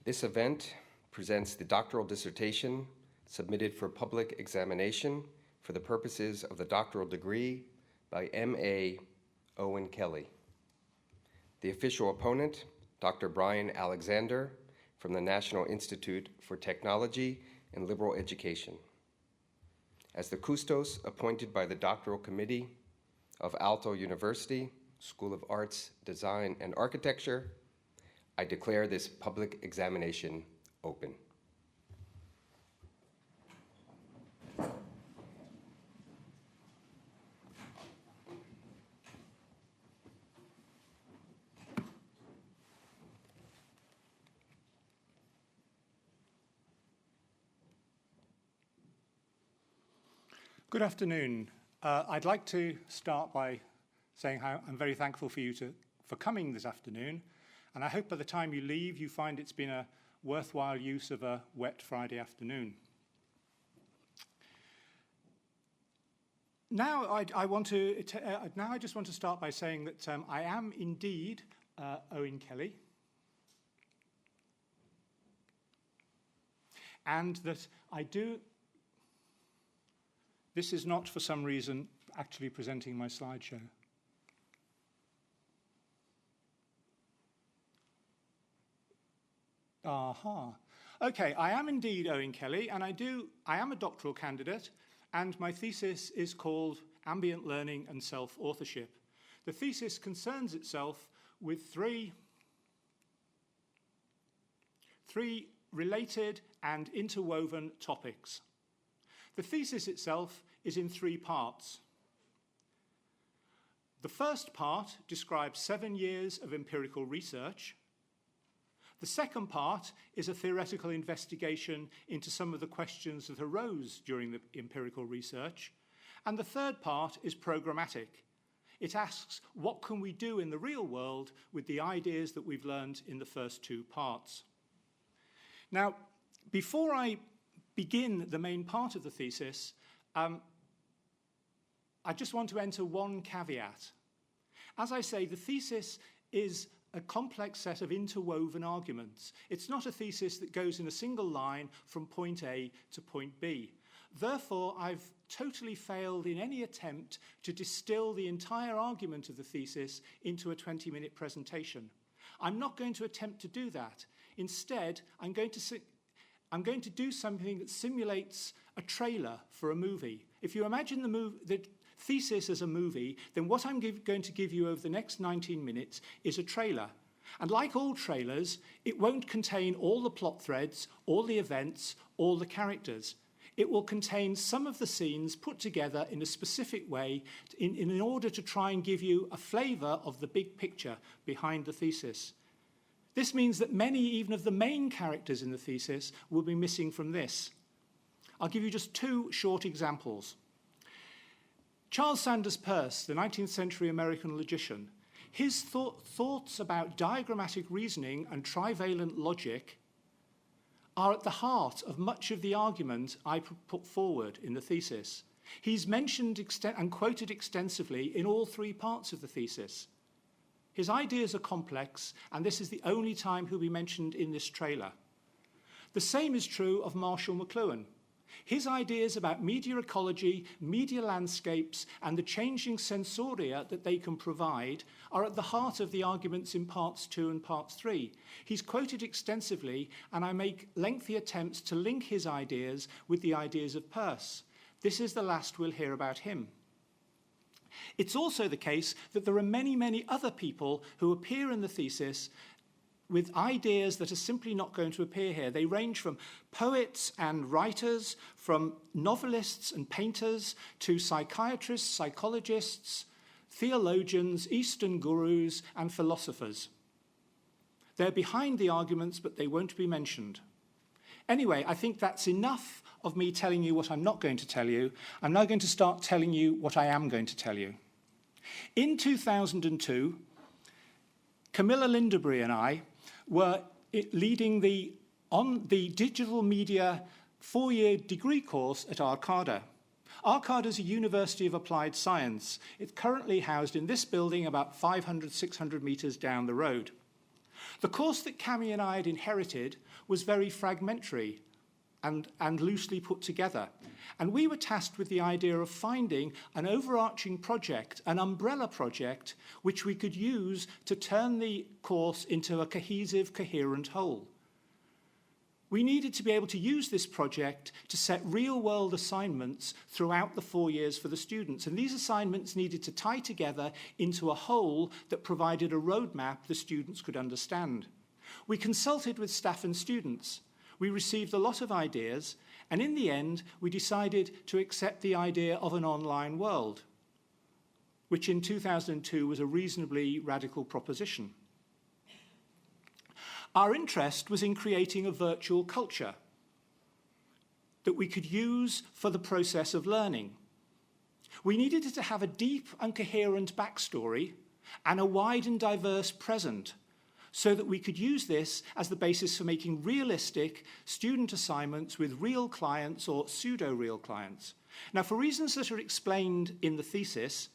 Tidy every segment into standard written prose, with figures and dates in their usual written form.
This event presents the doctoral dissertation submitted for public examination for the purposes of the doctoral degree by M.A. Owen Kelly. The official opponent, Dr. Bryan Alexander from the National Institute for Technology and Liberal Education. As the Custos appointed by the Doctoral Committee of Aalto University, School of Arts, Design, and Architecture, I declare this public examination open. Good afternoon. I'd like to start by saying how I'm very thankful for coming this afternoon, and I hope by the time you leave you find it's been a worthwhile use of a wet Friday afternoon. Now I just want to start by saying that I am indeed Owen Kelly, and that I do. This is not, for some reason, actually presenting my slideshow. Aha. Okay, I am indeed Owen Kelly, and I am a doctoral candidate, and my thesis is called Ambient Learning and Self-Authorship. The thesis concerns itself with three related and interwoven topics. The thesis itself is in three parts. The first part describes 7 years of empirical research. The second part is a theoretical investigation into some of the questions that arose during the empirical research. And the third part is programmatic. It asks, what can we do in the real world with the ideas that we've learned in the first two parts? Now, before I begin the main part of the thesis, I just want to enter one caveat. As I say, the thesis is a complex set of interwoven arguments. It's not a thesis that goes in a single line from point A to point B. Therefore, I've totally failed in any attempt to distill the entire argument of the thesis into a 20-minute presentation. I'm not going to attempt to do that. Instead, I'm going to do something that simulates a trailer for a movie. If you imagine the thesis as a movie, then what I'm going to give you over the next 19 minutes is a trailer. And like all trailers, it won't contain all the plot threads, all the events, all the characters. It will contain some of the scenes put together in a specific way in order to try and give you a flavour of the big picture behind the thesis. This means that many even of the main characters in the thesis will be missing from this. I'll give you just two short examples. Charles Sanders Peirce, the 19th century American logician, his thoughts about diagrammatic reasoning and trivalent logic are at the heart of much of the argument I put forward in the thesis. He's mentioned and quoted extensively in all three parts of the thesis. His ideas are complex, and this is the only time he'll be mentioned in this trailer. The same is true of Marshall McLuhan. His ideas about media ecology, media landscapes, and the changing sensoria that they can provide are at the heart of the arguments in parts 2 and parts 3. He's quoted extensively, and I make lengthy attempts to link his ideas with the ideas of Peirce. This is the last we'll hear about him. It's also the case that there are many, many other people who appear in the thesis with ideas that are simply not going to appear here. They range from poets and writers, from novelists and painters, to psychiatrists, psychologists, theologians, Eastern gurus, and philosophers. They're behind the arguments, but they won't be mentioned. Anyway, I think that's enough of me telling you what I'm not going to tell you. I'm now going to start telling you what I am going to tell you. In 2002, Camilla Linderbury and I were leading the digital media 4-year degree course at Arcada. Arcada is a University of Applied Science. It's currently housed in this building about 500, 600 meters down the road. The course that Cami and I had inherited was very fragmentary and loosely put together. And we were tasked with the idea of finding an overarching project, an umbrella project, which we could use to turn the course into a cohesive, coherent whole. We needed to be able to use this project to set real-world assignments throughout the 4 years for the students. And these assignments needed to tie together into a whole that provided a roadmap the students could understand. We consulted with staff and students. We received a lot of ideas, and in the end, we decided to accept the idea of an online world, which in 2002 was a reasonably radical proposition. Our interest was in creating a virtual culture that we could use for the process of learning. We needed it to have a deep and coherent backstory and a wide and diverse present, so that we could use this as the basis for making realistic student assignments with real clients or pseudo-real clients. Now, for reasons that are explained in the thesis,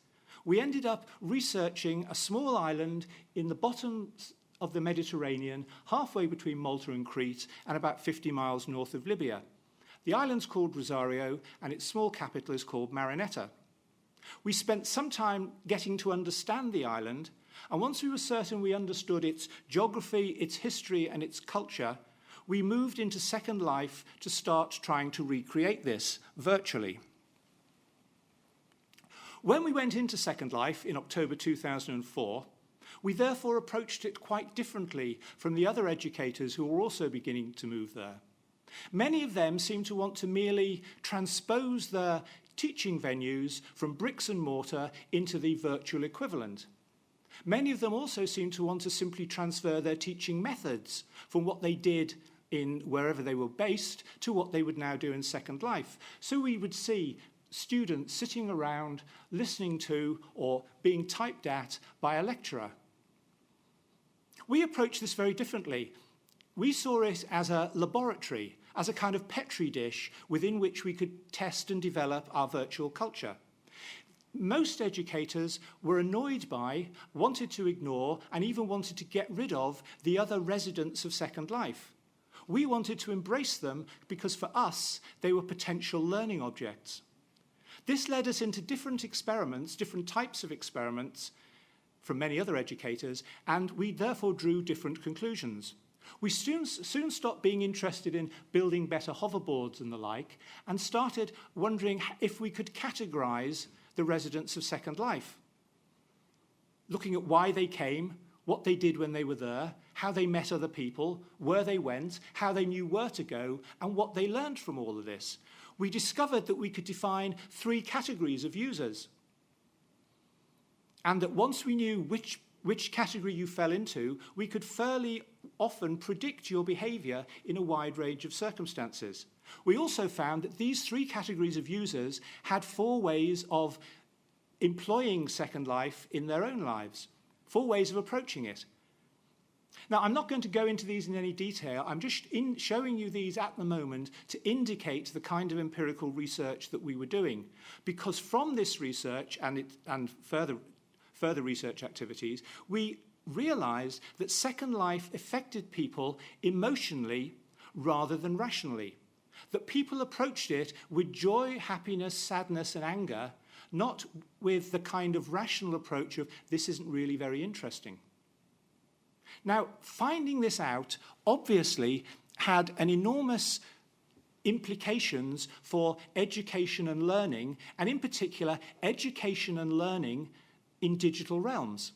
we ended up researching a small island in the bottom of the Mediterranean, halfway between Malta and Crete, and about 50 miles north of Libya. The island's called Rosario, and its small capital is called Marinetta. We spent some time getting to understand the island, and once we were certain we understood its geography, its history, and its culture, we moved into Second Life to start trying to recreate this virtually. When we went into Second Life in October 2004, we therefore approached it quite differently from the other educators who were also beginning to move there. Many of them seemed to want to merely transpose their teaching venues from bricks and mortar into the virtual equivalent. Many of them also seemed to want to simply transfer their teaching methods from what they did in wherever they were based to what they would now do in Second Life. So we would see students sitting around listening to or being typed at by a lecturer. We approached this very differently. We saw it as a laboratory, as a kind of petri dish within which we could test and develop our virtual culture. Most educators were annoyed by, wanted to ignore, and even wanted to get rid of the other residents of Second Life. We wanted to embrace them because for us, they were potential learning objects. This led us into different experiments, different types of experiments from many other educators, and we therefore drew different conclusions. We soon stopped being interested in building better hoverboards and the like, and started wondering if we could categorize the residents of Second Life, looking at why they came, what they did when they were there, how they met other people, where they went, how they knew where to go, and what they learned from all of this. We discovered that we could define 3 categories of users, and that once we knew which category you fell into, we could fairly often predict your behavior in a wide range of circumstances. We also found that these 3 categories of users had 4 ways of employing Second Life in their own lives, 4 ways of approaching it. Now, I'm not going to go into these in any detail. I'm just showing you these at the moment to indicate the kind of empirical research that we were doing. Because from this research and further research activities, we realized that Second Life affected people emotionally rather than rationally. That people approached it with joy, happiness, sadness, and anger, not with the kind of rational approach of, this isn't really very interesting. Now, finding this out obviously had an enormous implications for education and learning, and in particular, education and learning in digital realms.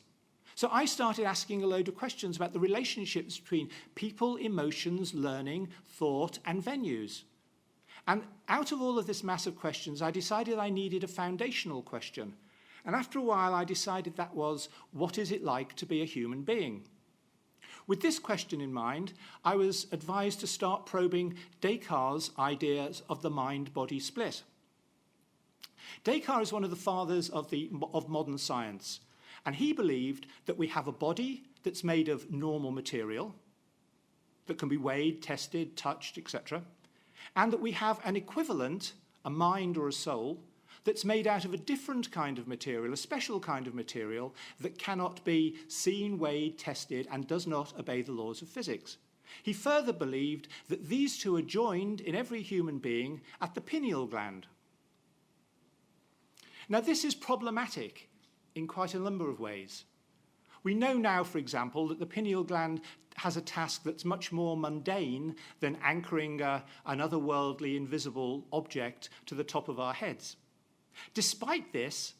So I started asking a load of questions about the relationships between people, emotions, learning, thought, and venues. And out of all of this mass of questions, I decided I needed a foundational question. And after a while, I decided that was, what is it like to be a human being? With this question in mind, I was advised to start probing Descartes' ideas of the mind-body split. Descartes is one of the fathers of modern science, and he believed that we have a body that's made of normal material, that can be weighed, tested, touched, etc., and that we have an equivalent, a mind or a soul, that's made out of a different kind of material, a special kind of material that cannot be seen, weighed, tested, and does not obey the laws of physics. He further believed that these two are joined in every human being at the pineal gland. Now, this is problematic in quite a number of ways. We know now, for example, that the pineal gland has a task that's much more mundane than anchoring an otherworldly, invisible object to the top of our heads. Despite this,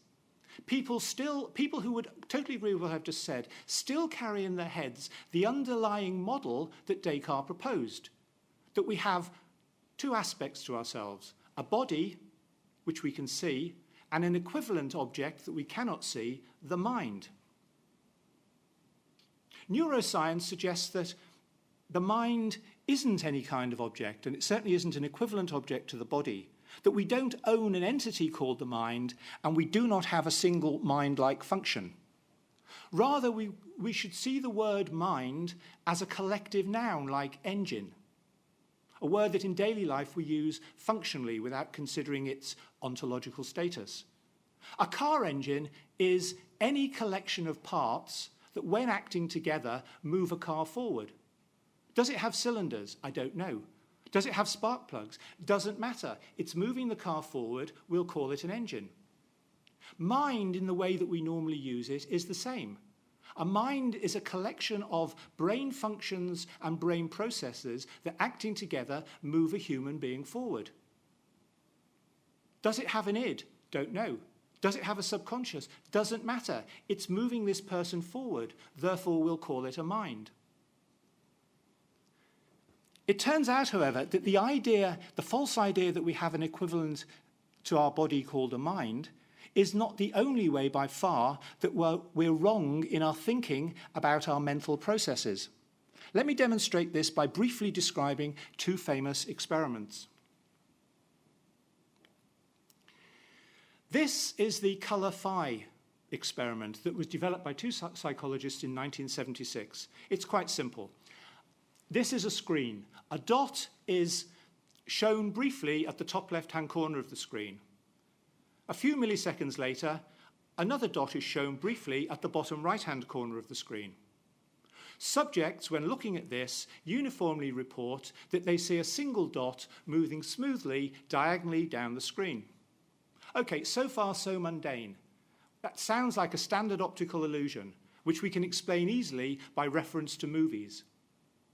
people who would totally agree with what I've just said still carry in their heads the underlying model that Descartes proposed, that we have two aspects to ourselves, a body, which we can see, and an equivalent object that we cannot see, the mind. Neuroscience suggests that the mind isn't any kind of object, and it certainly isn't an equivalent object to the body, that we don't own an entity called the mind, and we do not have a single mind-like function. Rather, we should see the word mind as a collective noun like engine, a word that in daily life we use functionally without considering its ontological status. A car engine is any collection of parts that, when acting together, move a car forward. Does it have cylinders? I don't know. Does it have spark plugs? Doesn't matter. It's moving the car forward. We'll call it an engine. Mind, in the way that we normally use it, is the same. A mind is a collection of brain functions and brain processes that, acting together, move a human being forward. Does it have an id? Don't know. Does it have a subconscious? Doesn't matter. It's moving this person forward. Therefore, we'll call it a mind. It turns out, however, that the false idea that we have an equivalent to our body called a mind is not the only way by far that we're wrong in our thinking about our mental processes. Let me demonstrate this by briefly describing two famous experiments. This is the colour phi experiment that was developed by two psychologists in 1976. It's quite simple. This is a screen. A dot is shown briefly at the top left-hand corner of the screen. A few milliseconds later, another dot is shown briefly at the bottom right-hand corner of the screen. Subjects, when looking at this, uniformly report that they see a single dot moving smoothly diagonally down the screen. Okay, so far so mundane. That sounds like a standard optical illusion, which we can explain easily by reference to movies.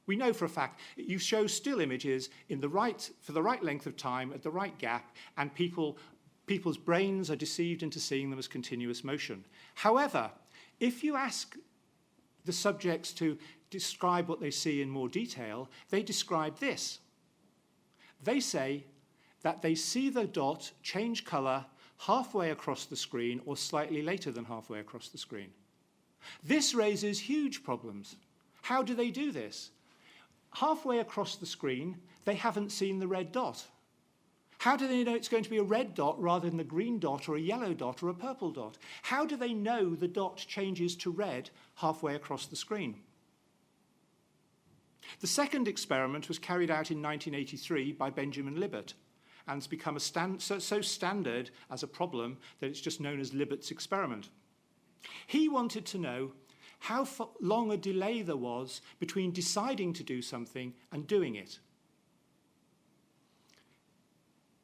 We know for a fact that you show still images for the right length of time at the right gap, and people's brains are deceived into seeing them as continuous motion. However, if you ask the subjects to describe what they see in more detail, they describe this. They say that they see the dot change colour halfway across the screen or slightly later than halfway across the screen. This raises huge problems. How do they do this? Halfway across the screen, they haven't seen the red dot. How do they know it's going to be a red dot rather than the green dot or a yellow dot or a purple dot? How do they know the dot changes to red halfway across the screen? The second experiment was carried out in 1983 by Benjamin Libet, and it's become so standard as a problem that it's just known as Libet's experiment. He wanted to know how long a delay there was between deciding to do something and doing it.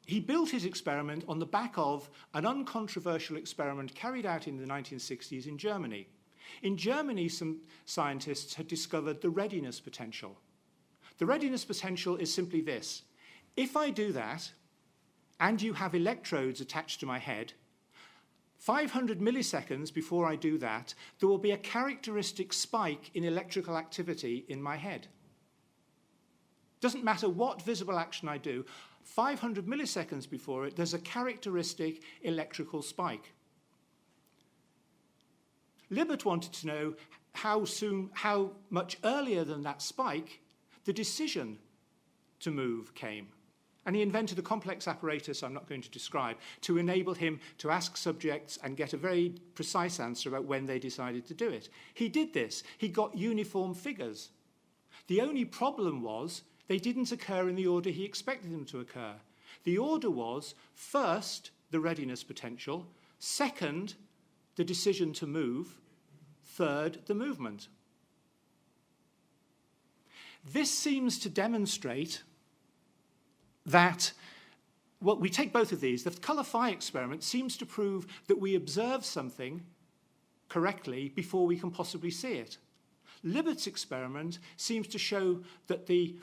He built his experiment on the back of an uncontroversial experiment carried out in the 1960s in Germany. In Germany, some scientists had discovered the readiness potential. The readiness potential is simply this. If I do that, and you have electrodes attached to my head, 500 milliseconds before I do that, there will be a characteristic spike in electrical activity in my head. Doesn't matter what visible action I do, 500 milliseconds before it, there's a characteristic electrical spike. Libet wanted to know how much earlier than that spike the decision to move came. And he invented a complex apparatus I'm not going to describe to enable him to ask subjects and get a very precise answer about when they decided to do it. He did this. He got uniform figures. The only problem was they didn't occur in the order he expected them to occur. The order was, first, the readiness potential, second, the decision to move, third, the movement. This seems to demonstrate that, well, we take both of these. The colour-phi experiment seems to prove that we observe something correctly before we can possibly see it. Libet's experiment seems to show that the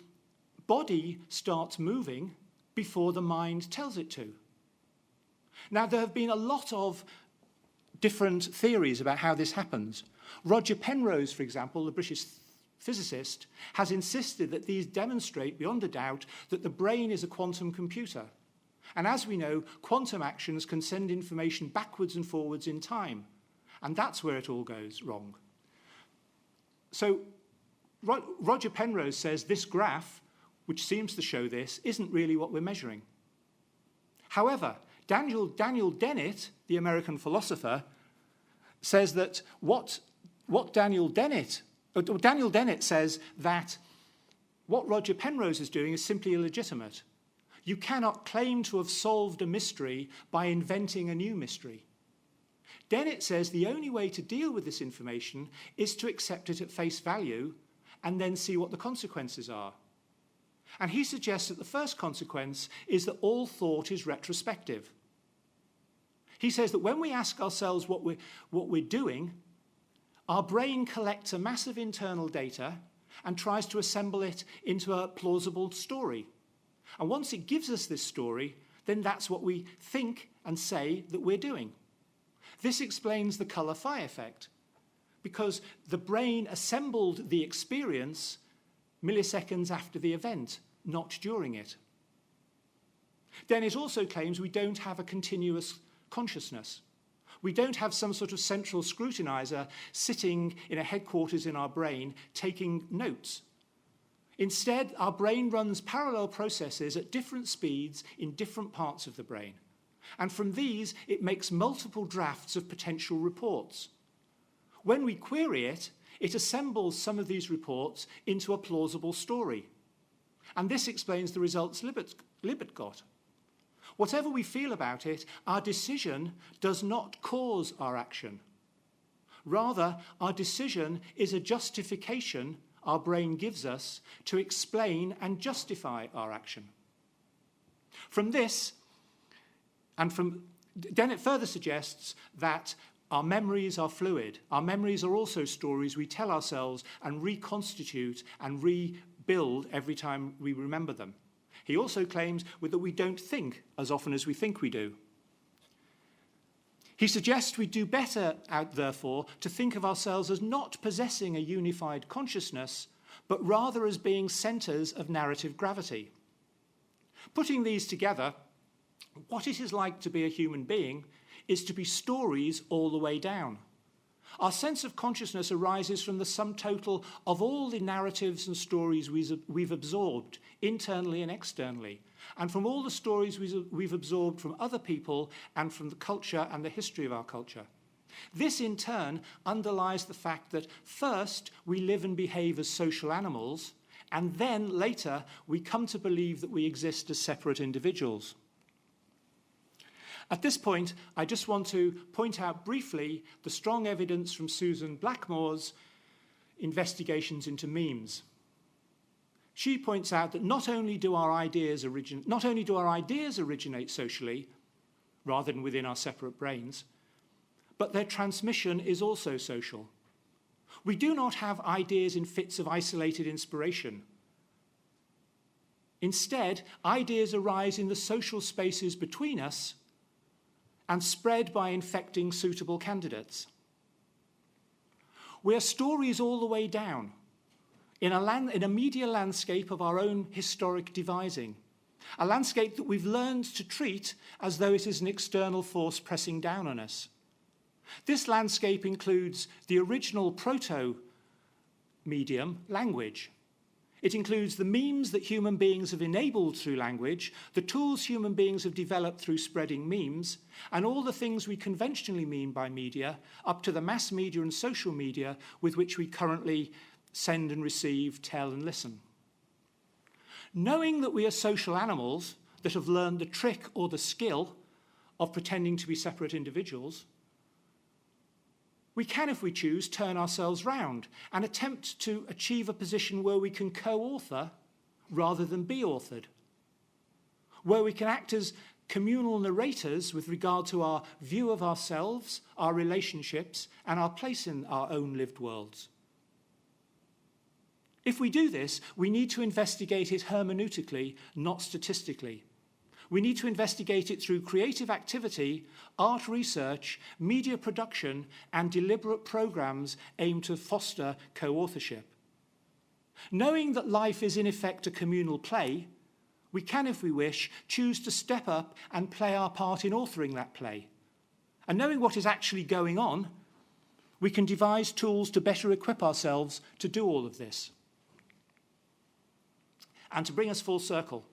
body starts moving before the mind tells it to. Now, there have been a lot of different theories about how this happens. Roger Penrose, for example, the British physicist, has insisted that these demonstrate beyond a doubt that the brain is a quantum computer. And as we know, quantum actions can send information backwards and forwards in time. And that's where it all goes wrong. So Roger Penrose says this graph, which seems to show this, isn't really what we're measuring. However, Daniel Dennett, the American philosopher, says that Daniel Dennett says that what Roger Penrose is doing is simply illegitimate. You cannot claim to have solved a mystery by inventing a new mystery. Dennett says the only way to deal with this information is to accept it at face value and then see what the consequences are. And he suggests that the first consequence is that all thought is retrospective. He says that when we ask ourselves what we're doing, our brain collects a massive internal data and tries to assemble it into a plausible story. And once it gives us this story, then that's what we think and say that we're doing. This explains the colour-phi effect, because the brain assembled the experience milliseconds after the event, not during it. Dennett also claims we don't have a continuous consciousness. We don't have some sort of central scrutinizer sitting in a headquarters in our brain taking notes. Instead, our brain runs parallel processes at different speeds in different parts of the brain. And from these, it makes multiple drafts of potential reports. When we query it, it assembles some of these reports into a plausible story. And this explains the results Libet got. Whatever we feel about it, our decision does not cause our action. Rather, our decision is a justification our brain gives us to explain and justify our action. From this, Dennett further suggests that our memories are fluid. Our memories are also stories we tell ourselves and reconstitute and rebuild every time we remember them. He also claims that we don't think as often as we think we do. He suggests we do better, therefore, to think of ourselves as not possessing a unified consciousness, but rather as being centres of narrative gravity. Putting these together, what it is like to be a human being is to be stories all the way down. Our sense of consciousness arises from the sum total of all the narratives and stories we've absorbed, internally and externally, and from all the stories we've absorbed from other people and from the culture and the history of our culture. This, in turn, underlies the fact that first we live and behave as social animals, and then later we come to believe that we exist as separate individuals. At this point, I just want to point out briefly the strong evidence from Susan Blackmore's investigations into memes. She points out that not only do our ideas originate socially, rather than within our separate brains, but their transmission is also social. We do not have ideas in fits of isolated inspiration. Instead, ideas arise in the social spaces between us and spread by infecting suitable candidates. We are stories all the way down, in a media landscape of our own historic devising, a landscape that we've learned to treat as though it is an external force pressing down on us. This landscape includes the original proto-medium, language. It includes the memes that human beings have enabled through language, the tools human beings have developed through spreading memes, and all the things we conventionally mean by media, up to the mass media and social media with which we currently send and receive, tell and listen. Knowing that we are social animals that have learned the trick or the skill of pretending to be separate individuals, We can, if we choose, turn ourselves round and attempt to achieve a position where we can co-author rather than be authored, where we can act as communal narrators with regard to our view of ourselves, our relationships, and our place in our own lived worlds. If we do this, we need to investigate it hermeneutically, not statistically. We need to investigate it through creative activity, art research, media production, and deliberate programs aimed to foster co-authorship. Knowing that life is in effect a communal play, we can, if we wish, choose to step up and play our part in authoring that play. And knowing what is actually going on, we can devise tools to better equip ourselves to do all of this. And to bring us full circle,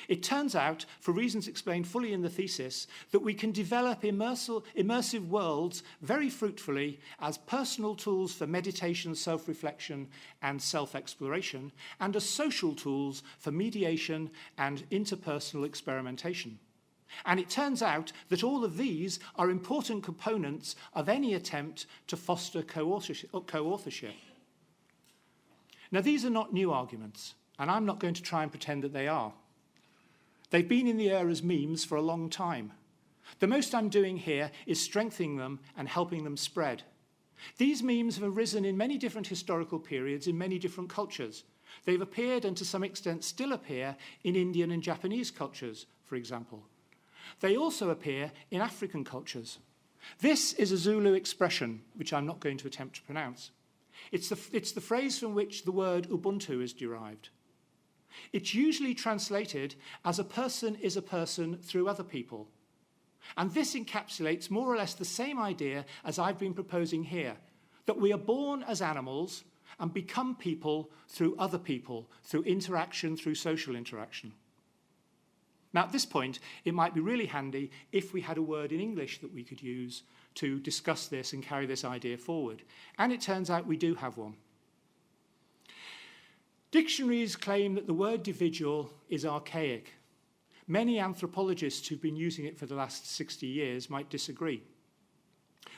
it turns out, for reasons explained fully in the thesis, that we can develop immersive worlds very fruitfully as personal tools for meditation, self-reflection, and self-exploration, and as social tools for mediation and interpersonal experimentation. And it turns out that all of these are important components of any attempt to foster co-authorship. Now, these are not new arguments, and I'm not going to try and pretend that they are. They've been in the air as memes for a long time. The most I'm doing here is strengthening them and helping them spread. These memes have arisen in many different historical periods in many different cultures. They've appeared and to some extent still appear in Indian and Japanese cultures, for example. They also appear in African cultures. This is a Zulu expression, which I'm not going to attempt to pronounce. It's the phrase from which the word Ubuntu is derived. It's usually translated as a person is a person through other people. And this encapsulates more or less the same idea as I've been proposing here, that we are born as animals and become people, through interaction, through social interaction. Now, at this point, it might be really handy if we had a word in English that we could use to discuss this and carry this idea forward. And it turns out we do have one. Dictionaries claim that the word individual is archaic. Many anthropologists who've been using it for the last 60 years might disagree.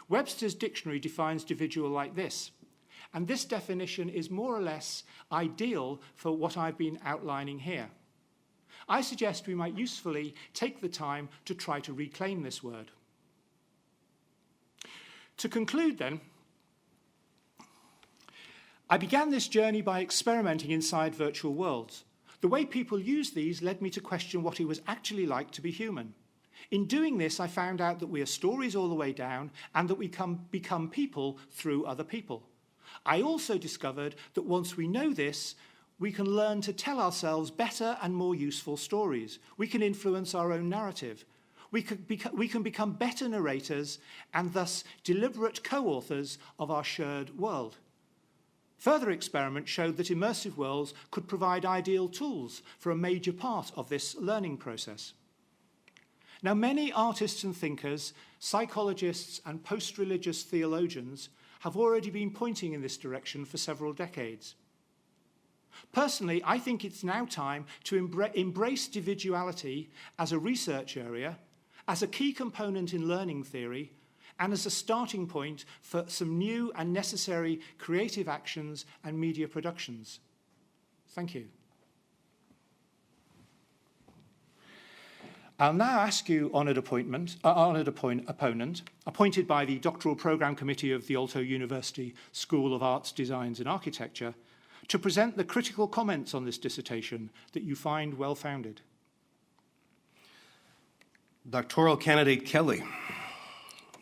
Webster's dictionary defines individual like this, and this definition is more or less ideal for what I've been outlining here. I suggest we might usefully take the time to try to reclaim this word. To conclude then, I began this journey by experimenting inside virtual worlds. The way people use these led me to question what it was actually like to be human. In doing this, I found out that we are stories all the way down and that we become people through other people. I also discovered that once we know this, we can learn to tell ourselves better and more useful stories. We can influence our own narrative. We can become better narrators and thus deliberate co-authors of our shared world. Further experiments showed that immersive worlds could provide ideal tools for a major part of this learning process. Now, many artists and thinkers, psychologists and post-religious theologians have already been pointing in this direction for several decades. Personally, I think it's now time to embrace individuality as a research area, as a key component in learning theory, and as a starting point for some new and necessary creative actions and media productions. Thank you. I'll now ask you, honoured opponent, appointed by the Doctoral Programme Committee of the Aalto University School of Arts, Designs and Architecture, to present the critical comments on this dissertation that you find well-founded. Doctoral candidate Kelly,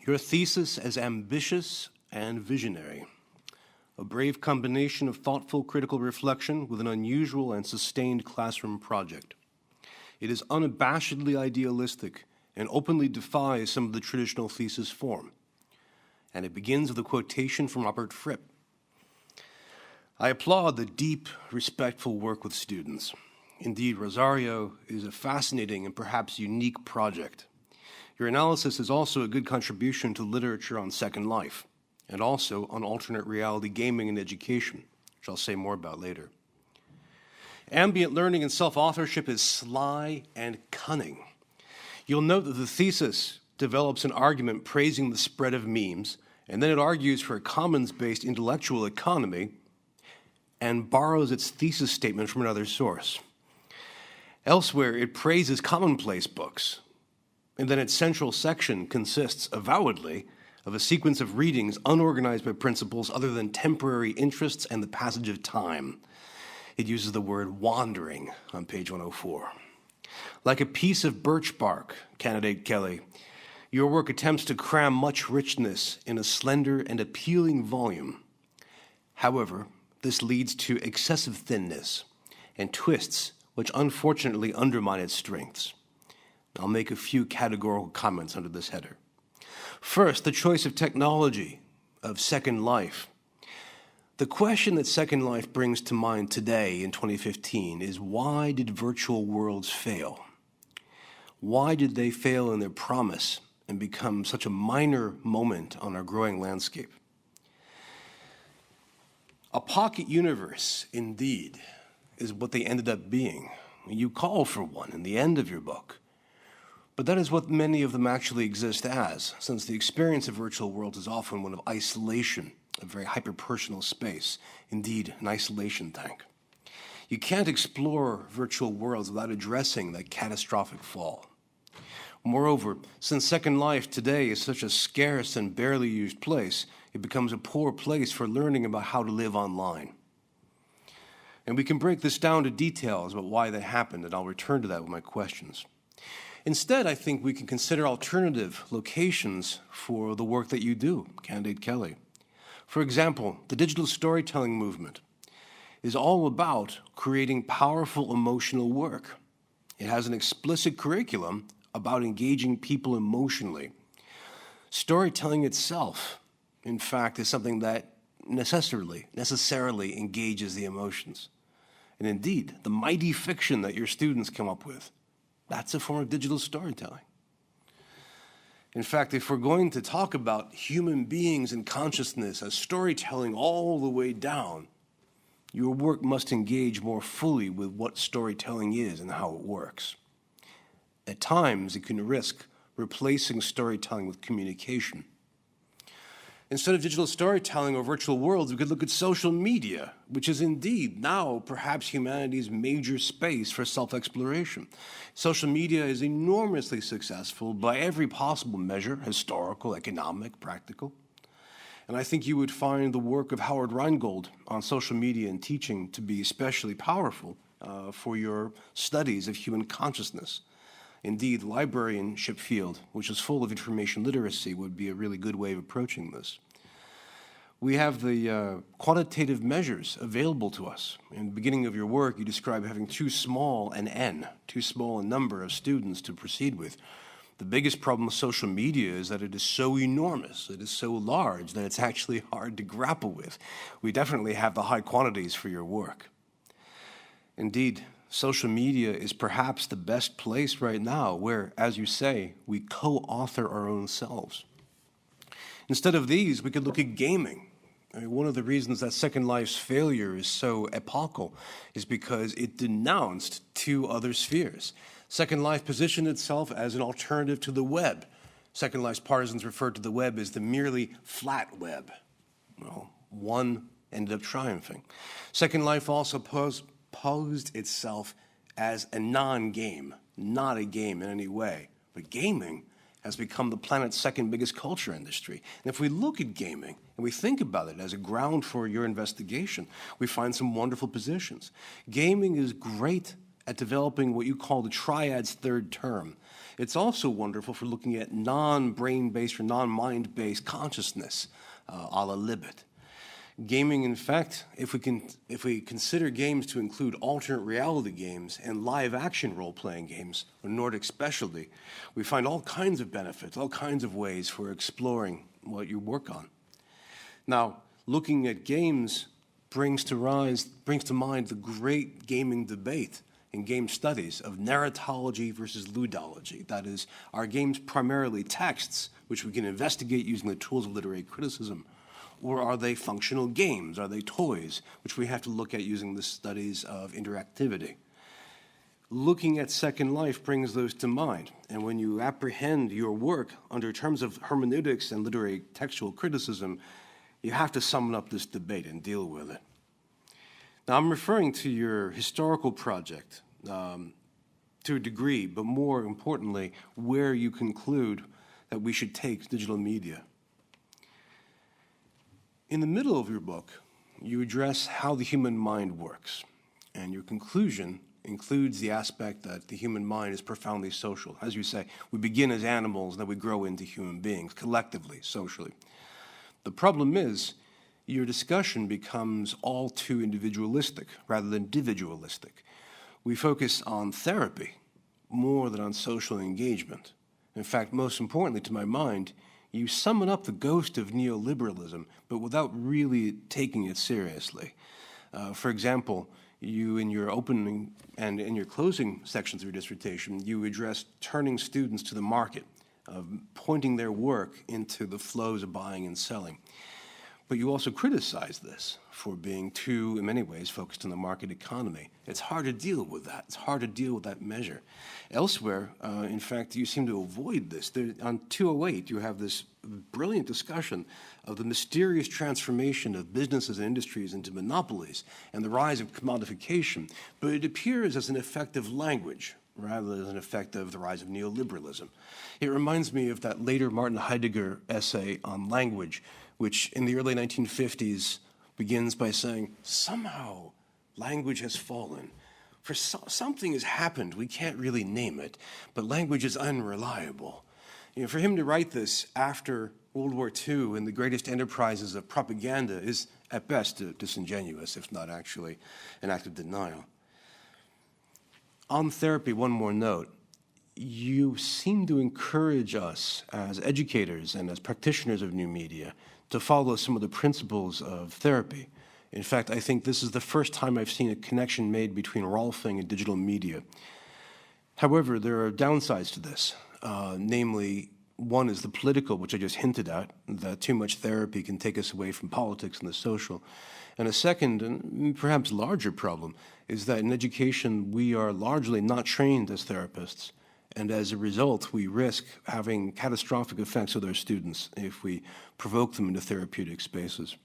your thesis is ambitious and visionary, a brave combination of thoughtful critical reflection with an unusual and sustained classroom project. It is unabashedly idealistic and openly defies some of the traditional thesis form. And it begins with a quotation from Robert Fripp. I applaud the deep, respectful work with students. Indeed, Rosario is a fascinating and perhaps unique project. Your analysis is also a good contribution to literature on Second Life, and also on alternate reality gaming and education, which I'll say more about later. Ambient learning and self-authorship is sly and cunning. You'll note that the thesis develops an argument praising the spread of memes and then it argues for a commons-based intellectual economy and borrows its thesis statement from another source. Elsewhere, it praises commonplace books, and then its central section consists, avowedly, of a sequence of readings unorganized by principles other than temporary interests and the passage of time. It uses the word wandering on page 104. Like a piece of birch bark, candidate Kelly, your work attempts to cram much richness in a slender and appealing volume. However, this leads to excessive thinness and twists which unfortunately undermine its strengths. I'll make a few categorical comments under this header. First, the choice of technology, of Second Life. The question that Second Life brings to mind today in 2015 is, why did virtual worlds fail? Why did they fail in their promise and become such a minor moment on our growing landscape? A pocket universe, indeed, is what they ended up being. You call for one in the end of your book. But that is what many of them actually exist as, since the experience of virtual worlds is often one of isolation, a very hyper-personal space, indeed an isolation tank. You can't explore virtual worlds without addressing that catastrophic fall. Moreover, since Second Life today is such a scarce and barely used place, it becomes a poor place for learning about how to live online. And we can break this down to details about why that happened, and I'll return to that with my questions. Instead, I think we can consider alternative locations for the work that you do, candidate Kelly. For example, the digital storytelling movement is all about creating powerful emotional work. It has an explicit curriculum about engaging people emotionally. Storytelling itself, in fact, is something that necessarily engages the emotions. And indeed, the mighty fiction that your students come up with, that's a form of digital storytelling. In fact, if we're going to talk about human beings and consciousness as storytelling all the way down, your work must engage more fully with what storytelling is and how it works. At times, it can risk replacing storytelling with communication. Instead of digital storytelling or virtual worlds, we could look at social media, which is indeed now perhaps humanity's major space for self-exploration. Social media is enormously successful by every possible measure, historical, economic, practical. And I think you would find the work of Howard Rheingold on social media and teaching to be especially powerful for your studies of human consciousness. Indeed, the librarianship field, which is full of information literacy, would be a really good way of approaching this. We have the quantitative measures available to us. In the beginning of your work, you describe having too small an N, too small a number of students to proceed with. The biggest problem with social media is that it is so enormous, it is so large, that it's actually hard to grapple with. We definitely have the high quantities for your work. Indeed, social media is perhaps the best place right now where, as you say, we co-author our own selves. Instead of these, we could look at gaming. I mean, one of the reasons that Second Life's failure is so epochal is because it denounced two other spheres. Second Life positioned itself as an alternative to the web. Second Life's partisans referred to the web as the merely flat web. Well, one ended up triumphing. Second Life also posed itself as a non-game, not a game in any way. But gaming has become the planet's second biggest culture industry. And if we look at gaming and we think about it as a ground for your investigation, we find some wonderful positions. Gaming is great at developing what you call the triad's third term. It's also wonderful for looking at non-brain-based or non-mind-based consciousness, a la Libet. Gaming, in fact, if we consider games to include alternate reality games and live-action role-playing games, or Nordic specialty, we find all kinds of benefits, all kinds of ways for exploring what you work on. Now, looking at games brings to mind the great gaming debate in game studies of narratology versus ludology. That is, are games primarily texts, which we can investigate using the tools of literary criticism, or are they functional games? Are they toys, which we have to look at using the studies of interactivity? looking at Second Life brings those to mind. And when you apprehend your work under terms of hermeneutics and literary textual criticism, you have to sum up this debate and deal with it. Now, I'm referring to your historical project to a degree, but more importantly, where you conclude that we should take digital media. In the middle of your book, you address how the human mind works, and your conclusion includes the aspect that the human mind is profoundly social. As you say, we begin as animals, and then we grow into human beings, collectively, socially. The problem is, your discussion becomes all too individualistic rather than individualistic. We focus on therapy more than on social engagement. In fact, most importantly to my mind, you summon up the ghost of neoliberalism, but without really taking it seriously. For example, you, in your opening and in your closing sections of your dissertation, you address turning students to the market, pointing their work into the flows of buying and selling. But you also criticize this for being too, in many ways, focused on the market economy. It's hard to deal with that. It's hard to deal with that measure. Elsewhere, in fact, you seem to avoid this. On 208, you have this brilliant discussion of the mysterious transformation of businesses and industries into monopolies and the rise of commodification, but it appears as an effect of language rather than an effect of the rise of neoliberalism. It reminds me of that later Martin Heidegger essay on language, which in the early 1950s begins by saying, somehow language has fallen. For something has happened, we can't really name it, but language is unreliable. You know, for him to write this after World War II and the greatest enterprises of propaganda is at best disingenuous, if not actually an act of denial. On therapy, one more note. You seem to encourage us as educators and as practitioners of new media to follow some of the principles of therapy. In fact, I think this is the first time I've seen a connection made between Rolfing and digital media. However, there are downsides to this. Namely, one is the political, which I just hinted at, that too much therapy can take us away from politics and the social. And a second, and perhaps larger problem, is that in education, we are largely not trained as therapists. And as a result, we risk having catastrophic effects with our students if we provoke them into therapeutic spaces.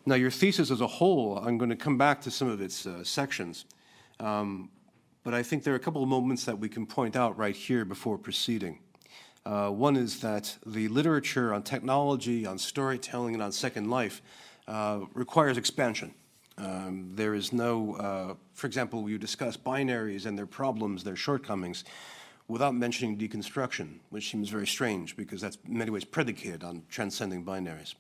Now, your thesis as a whole, I'm going to come back to some of its sections. But I think there are a couple of moments that we can point out right here before proceeding. One is that the literature on technology, on storytelling, and on Second Life requires expansion. There is no, for example, you discuss binaries and their problems, their shortcomings, without mentioning deconstruction, which seems very strange because that's in many ways predicated on transcending binaries.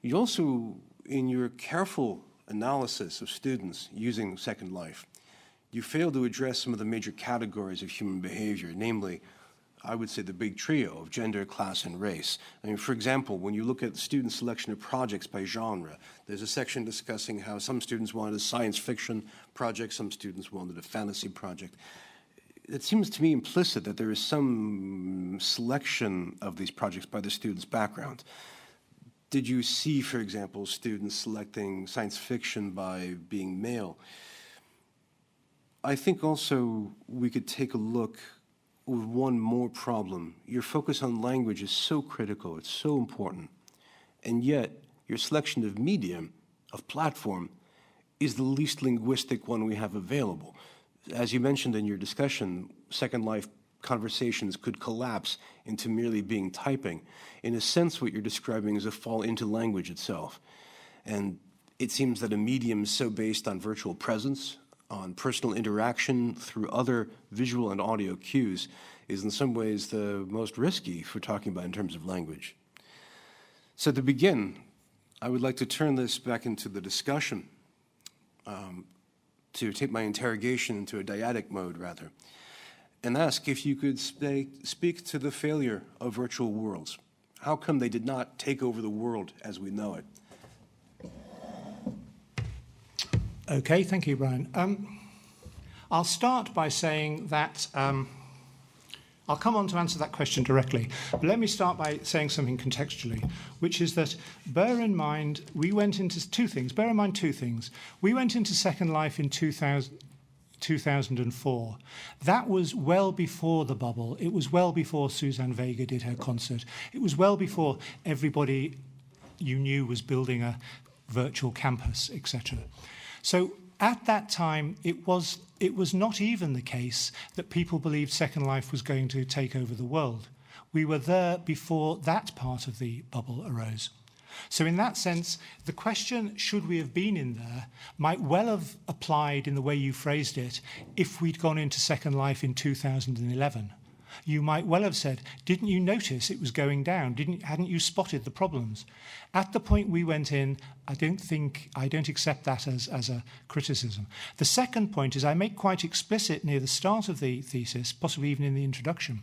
You also, in your careful analysis of students using Second Life, you fail to address some of the major categories of human behavior, namely, I would say the big trio of gender, class, and race. I mean, for example, when you look at student selection of projects by genre, there's a section discussing how some students wanted a science fiction project, some students wanted a fantasy project. It seems to me implicit that there is some selection of these projects by the student's background. Did you see, for example, students selecting science fiction by being male? I think also we could take a look with one more problem. Your focus on language is so critical, it's so important, and yet your selection of medium, of platform, is the least linguistic one we have available. As you mentioned in your discussion, Second Life conversations could collapse into merely being typing. In a sense, what you're describing is a fall into language itself. And it seems that a medium so based on virtual presence, on personal interaction through other visual and audio cues, is in some ways the most risky if we're talking about in terms of language. So to begin, I would like to turn this back into the discussion, to take my interrogation into a dyadic mode, rather, and ask if you could speak to the failure of virtual worlds. How come they did not take over the world as we know it? Okay, thank you, Bryan. I'll start by saying that I'll come on to answer that question directly, but let me start by saying something contextually, which is that bear in mind we went into two things. Bear in mind two things. We went into Second Life in 2004. That was well before the bubble. It was well before Suzanne Vega did her concert. It was well before everybody you knew was building a virtual campus, etc. So at that time, it was not even the case that people believed Second Life was going to take over the world. We were there before that part of the bubble arose. So in that sense, the question, should we have been in there, might well have applied in the way you phrased it if we'd gone into Second Life in 2011. You might well have said, didn't you notice it was going down? Hadn't you spotted the problems? At the point we went in, I don't accept that as a criticism. The second point is I make quite explicit near the start of the thesis, possibly even in the introduction,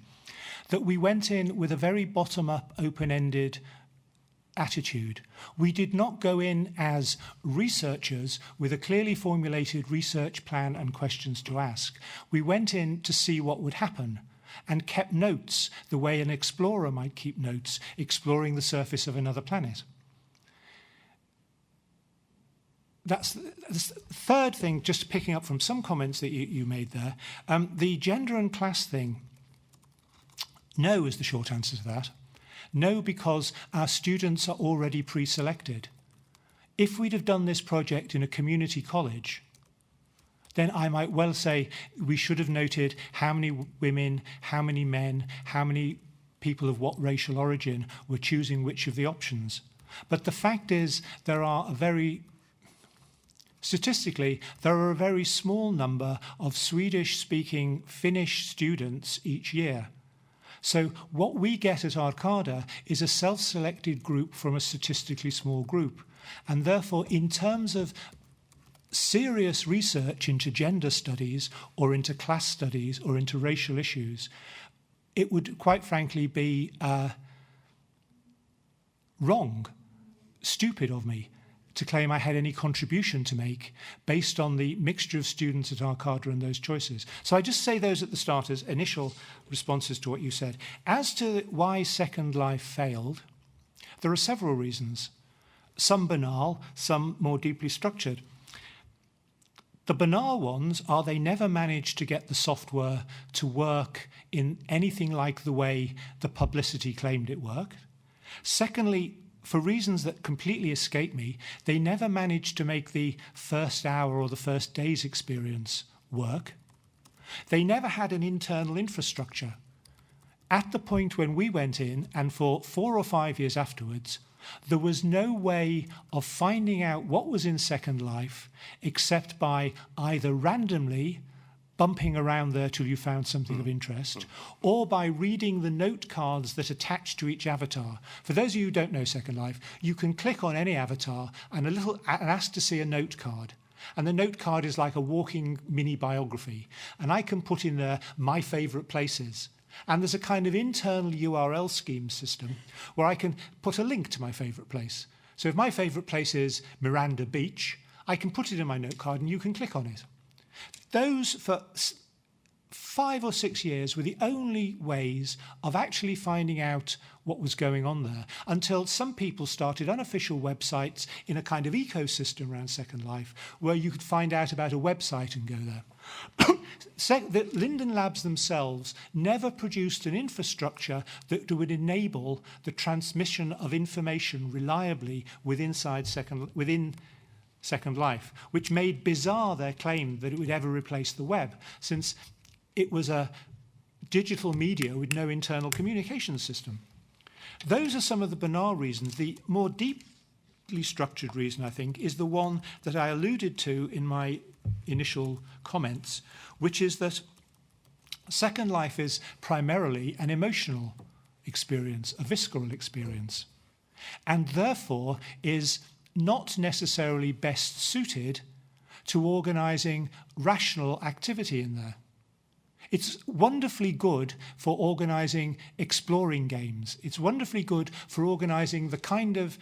that we went in with a very bottom-up, open-ended attitude. We did not go in as researchers with a clearly formulated research plan and questions to ask. We went in to see what would happen and kept notes the way an explorer might keep notes, exploring the surface of another planet. That's the third thing, just picking up from some comments that you made there. The gender and class thing, no is the short answer to that. No, because our students are already pre-selected. If we'd have done this project in a community college, then I might well say we should have noted how many women, how many men, how many people of what racial origin were choosing which of the options. But the fact is statistically, there are a very small number of Swedish-speaking Finnish students each year. So what we get at Arcada is a self-selected group from a statistically small group. And therefore, in terms of serious research into gender studies or into class studies or into racial issues, it would quite frankly be wrong, stupid of me to claim I had any contribution to make based on the mixture of students at Arcada and those choices. So I just say those at the start as initial responses to what you said. As to why Second Life failed, there are several reasons. Some banal, some more deeply structured. The banal ones are they never managed to get the software to work in anything like the way the publicity claimed it worked. Secondly, for reasons that completely escape me, they never managed to make the first hour or the first day's experience work. They never had an internal infrastructure. At the point when we went in, and for 4 or 5 years afterwards, there was no way of finding out what was in Second Life except by either randomly bumping around there till you found something of interest, or by reading the note cards that attach to each avatar. For those of you who don't know Second Life, you can click on any avatar and ask to see a note card. And the note card is like a walking mini biography. And I can put in there my favourite places. And there's a kind of internal URL scheme system where I can put a link to my favourite place. So if my favourite place is Miranda Beach, I can put it in my note card and you can click on it. Those, for 5 or 6 years, were the only ways of actually finding out what was going on there, until some people started unofficial websites in a kind of ecosystem around Second Life where you could find out about a website and go there. The Linden Labs themselves never produced an infrastructure that would enable the transmission of information reliably within Second Life, which made bizarre their claim that it would ever replace the web, since it was a digital media with no internal communication system. Those are some of the banal reasons. The more deeply structured reason, I think, is the one that I alluded to in my initial comments, which is that Second Life is primarily an emotional experience, a visceral experience, and therefore is not necessarily best suited to organising rational activity in there. It's wonderfully good for organising exploring games. It's wonderfully good for organising the kind of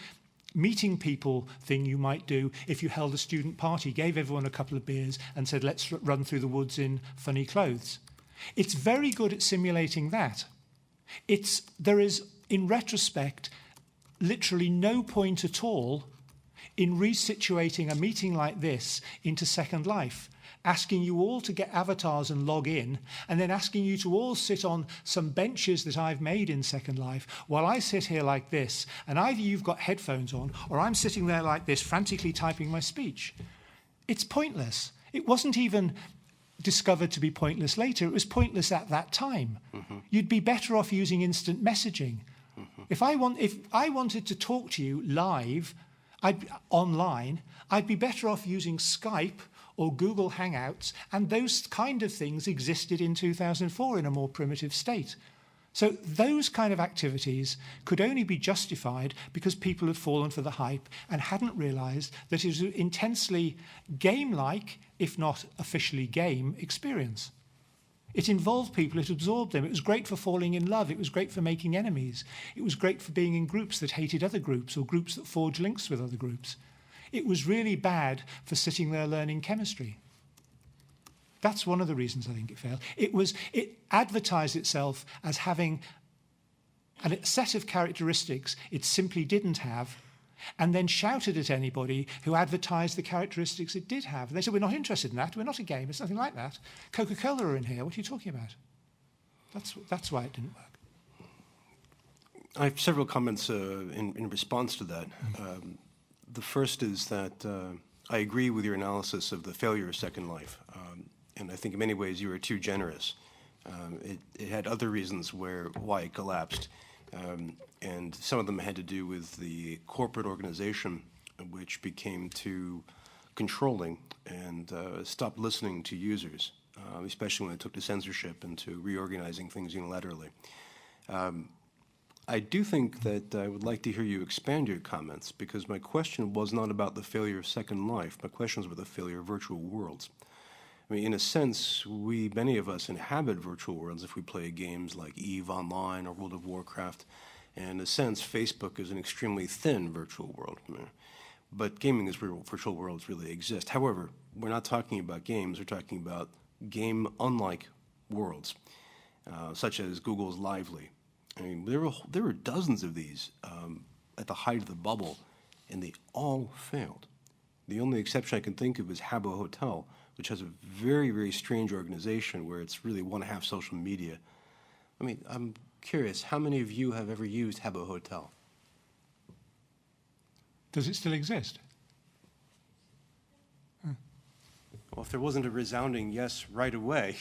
meeting people thing you might do if you held a student party, gave everyone a couple of beers and said, let's run through the woods in funny clothes. It's very good at simulating that. There is, in retrospect, literally no point at all in resituating a meeting like this into Second Life. asking you all to get avatars and log in, and then asking you to all sit on some benches that I've made in Second Life while I sit here like this, and either you've got headphones on or I'm sitting there like this, frantically typing my speech. It's pointless. It wasn't even discovered to be pointless later. It was pointless at that time. You'd be better off using instant messaging. If I wanted to talk to you live, online, I'd be better off using Skype or Google Hangouts, and those kind of things existed in 2004 in a more primitive state. So those kind of activities could only be justified because people had fallen for the hype and hadn't realized that it was an intensely game-like, if not officially game, experience. It involved people, it absorbed them. It was great for falling in love. It was great for making enemies. It was great for being in groups that hated other groups or groups that forged links with other groups. It was really bad for sitting there learning chemistry. That's one of the reasons I think it failed. It advertised itself as having a set of characteristics it simply didn't have, and then shouted at anybody who advertised the characteristics it did have. And they said, we're not interested in that, we're not a game, it's nothing like that. Coca-Cola are in here, what are you talking about? That's why it didn't work. I have several comments in response to that. The first is that I agree with your analysis of the failure of Second Life. And I think in many ways you were too generous. It had other reasons why it collapsed. And some of them had to do with the corporate organization, which became too controlling and stopped listening to users, especially when it took to censorship and to reorganizing things unilaterally. I do think that I would like to hear you expand your comments, because my question was not about the failure of Second Life. My question was about the failure of virtual worlds. I mean, in a sense, many of us inhabit virtual worlds if we play games like EVE Online or World of Warcraft. And in a sense, Facebook is an extremely thin virtual world. But gaming as virtual worlds really exist. However, we're not talking about games, we're talking about game-unlike worlds, such as Google's Lively. I mean, there were dozens of these at the height of the bubble, and they all failed. The only exception I can think of is Habbo Hotel, which has a very, very strange organization where it's really one-half social media. I mean, I'm curious, how many of you have ever used Habbo Hotel? Does it still exist? Well, if there wasn't a resounding yes right away,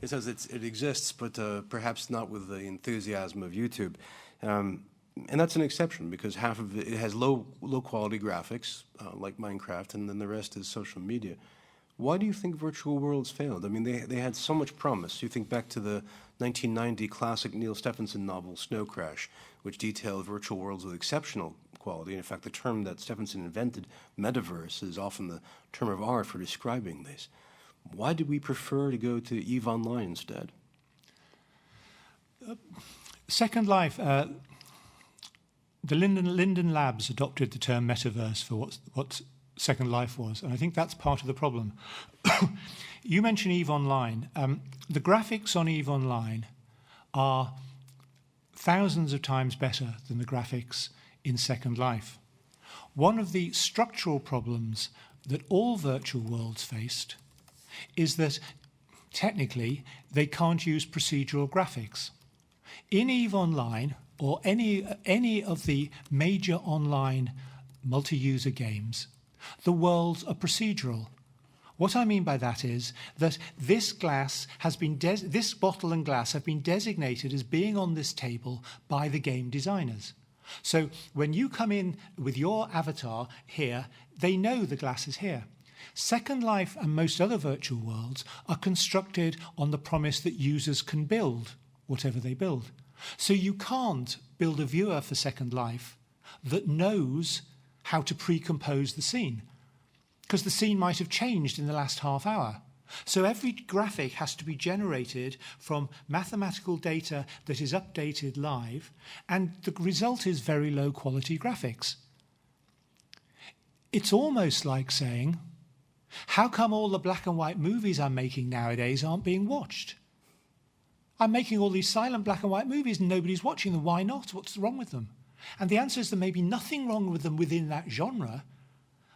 it says it exists, but perhaps not with the enthusiasm of YouTube. And that's an exception, because half of it has low-quality graphics, like Minecraft, and then the rest is social media. Why do you think virtual worlds failed? I mean, they had so much promise. You think back to the 1990 classic Neil Stephenson novel, Snow Crash, which detailed virtual worlds with exceptional quality. And in fact, the term that Stephenson invented, metaverse, is often the term of art for describing this. Why did we prefer to go to EVE Online instead? Second Life, the Linden Labs adopted the term metaverse for what Second Life was, and I think that's part of the problem. You mentioned EVE Online. The graphics on EVE Online are thousands of times better than the graphics in Second Life. One of the structural problems that all virtual worlds faced is that technically they can't use procedural graphics. In EVE Online, or any of the major online multi-user games, the worlds are procedural. What I mean by that is that this bottle and glass have been designated as being on this table by the game designers. So when you come in with your avatar here, they know the glass is here. Second Life and most other virtual worlds are constructed on the promise that users can build whatever they build. So you can't build a viewer for Second Life that knows how to pre-compose the scene, because the scene might have changed in the last half hour. So every graphic has to be generated from mathematical data that is updated live, and the result is very low quality graphics. It's almost like saying, how come all the black and white movies I'm making nowadays aren't being watched? I'm making all these silent black and white movies and nobody's watching them. Why not? What's wrong with them? And the answer is there may be nothing wrong with them within that genre,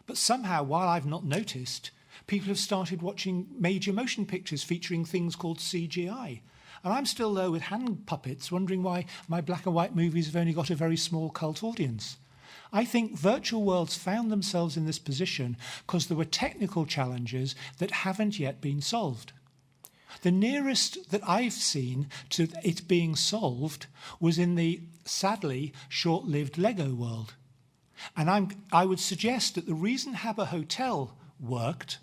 but somehow, while I've not noticed, People have started watching major motion pictures featuring things called CGI. And I'm still there with hand puppets, wondering why my black and white movies have only got a very small cult audience. I think virtual worlds found themselves in this position because there were technical challenges that haven't yet been solved. The nearest that I've seen to it being solved was in the, sadly, short-lived Lego world. And I would suggest that the reason Habbo Hotel worked,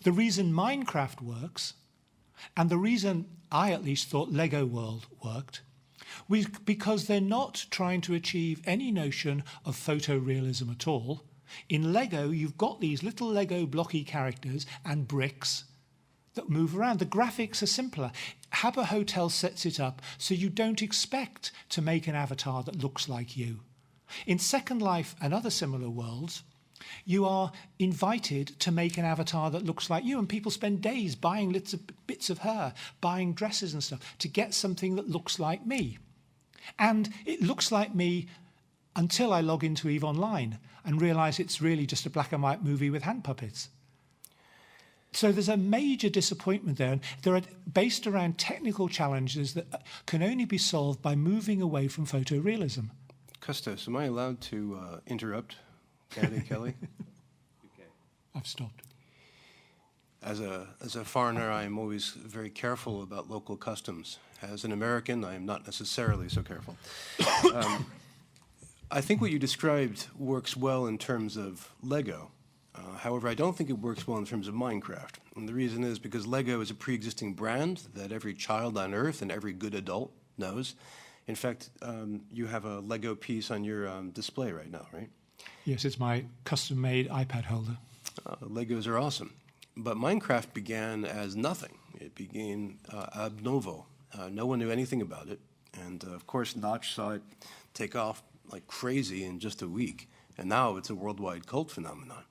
the reason Minecraft works, and the reason I at least thought Lego World worked, was because they're not trying to achieve any notion of photorealism at all. In Lego, you've got these little Lego blocky characters and bricks that move around. The graphics are simpler. Habbo Hotel sets it up so you don't expect to make an avatar that looks like you. In Second Life and other similar worlds, you are invited to make an avatar that looks like you, and people spend days buying bits of hair, buying dresses and stuff to get something that looks like me. And it looks like me until I log into EVE Online and realise it's really just a black and white movie with hand puppets. So there's a major disappointment there, and they're based around technical challenges that can only be solved by moving away from photorealism. Custos, am I allowed to interrupt Candidate Kelly? Okay. I've stopped. As a foreigner, I am always very careful about local customs. As an American, I am not necessarily so careful. I think what you described works well in terms of Lego. However, I don't think it works well in terms of Minecraft. And the reason is because Lego is a pre-existing brand that every child on Earth and every good adult knows. In fact, you have a Lego piece on your display right now, right? Yes, it's my custom-made iPad holder. Legos are awesome. But Minecraft began as nothing. It began ab novo. No one knew anything about it. And, of course, Notch saw it take off like crazy in just a week. And now it's a worldwide cult phenomenon.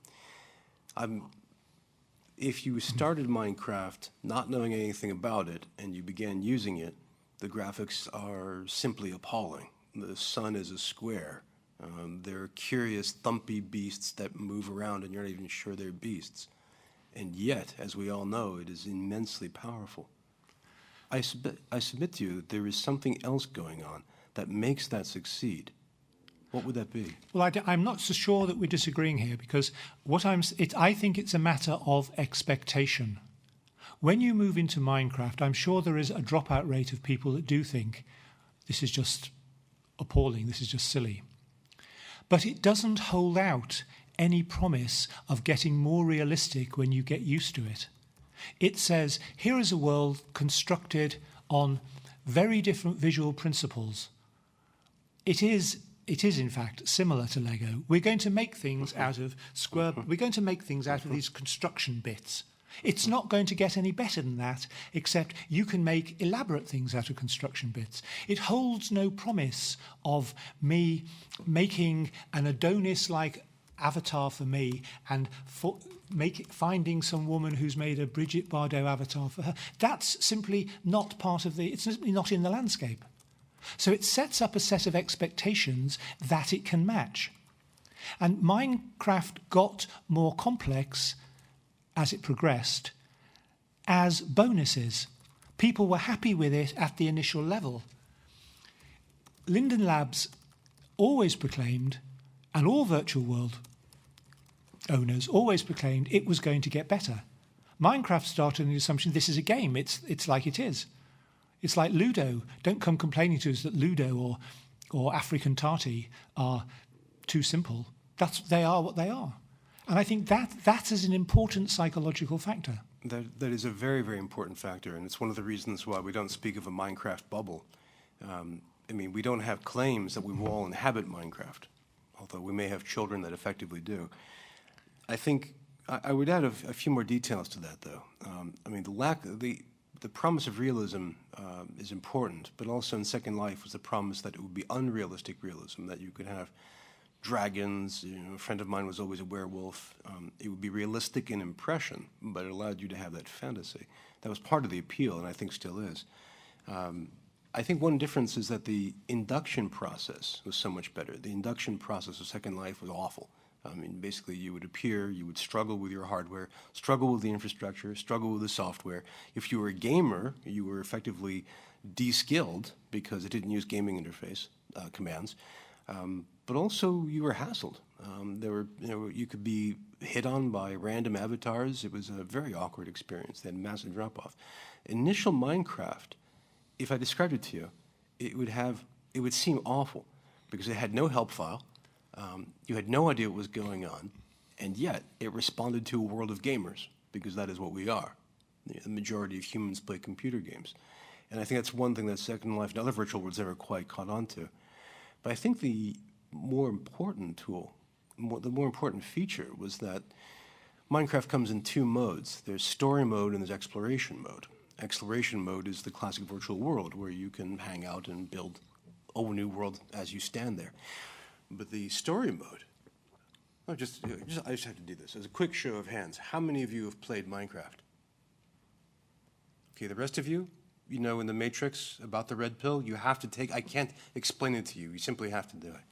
If you started Minecraft not knowing anything about it and you began using it, the graphics are simply appalling. The sun is a square. They're curious, thumpy beasts that move around and you're not even sure they're beasts. And yet, as we all know, it is immensely powerful. I submit to you that there is something else going on that makes that succeed. What would that be? Well, I'm not so sure that we're disagreeing here, because I think it's a matter of expectation. When you move into Minecraft, I'm sure there is a dropout rate of people that do think, this is just appalling, this is just silly. But it doesn't hold out any promise of getting more realistic when you get used to it. It says, here is a world constructed on very different visual principles. It is in fact similar to Lego. We're going to make things out of we're going to make things out of these construction bits. It's not going to get any better than that, except you can make elaborate things out of construction bits. It holds no promise of me making an Adonis-like avatar for me and finding some woman who's made a Brigitte Bardot avatar for her. That's simply not part of it's simply not in the landscape. So it sets up a set of expectations that it can match. And Minecraft got more complex as it progressed as bonuses. People were happy with it at the initial level. Linden Labs always proclaimed, and all virtual world owners always proclaimed, it was going to get better. Minecraft started on the assumption this is a game, it's like it is. It's like Ludo. Don't come complaining to us that Ludo or African Tarty are too simple. They are what they are. And I think that is an important psychological factor. That is a very, very important factor, and it's one of the reasons why we don't speak of a Minecraft bubble. We don't have claims that we will all inhabit Minecraft, although we may have children that effectively do. I think I would add a few more details to that, though. The promise of realism is important, but also in Second Life was the promise that it would be unrealistic realism, that you could have dragons. A friend of mine was always a werewolf. It would be realistic in impression, but it allowed you to have that fantasy. That was part of the appeal, and I think still is. I think one difference is that the induction process was so much better. The induction process of Second Life was awful. I mean, basically you would appear, you would struggle with your hardware, struggle with the infrastructure, struggle with the software. If you were a gamer, you were effectively de-skilled because it didn't use gaming interface commands. But also you were hassled. You could be hit on by random avatars. It was a very awkward experience. They had massive drop-off. Initial Minecraft, if I described it to you, it would seem awful because it had no help file. You had no idea what was going on, and yet it responded to a world of gamers because that is what we are. The majority of humans play computer games. And I think that's one thing that Second Life and other virtual worlds never quite caught on to. But I think the more important tool, the more important feature was that Minecraft comes in two modes. There's story mode and there's exploration mode. Exploration mode is the classic virtual world where you can hang out and build a new world as you stand there. But the story mode, I just have to do this. As a quick show of hands, how many of you have played Minecraft? Okay, the rest of you, you know in the Matrix about the red pill, you have to take, I can't explain it to you, you simply have to do it.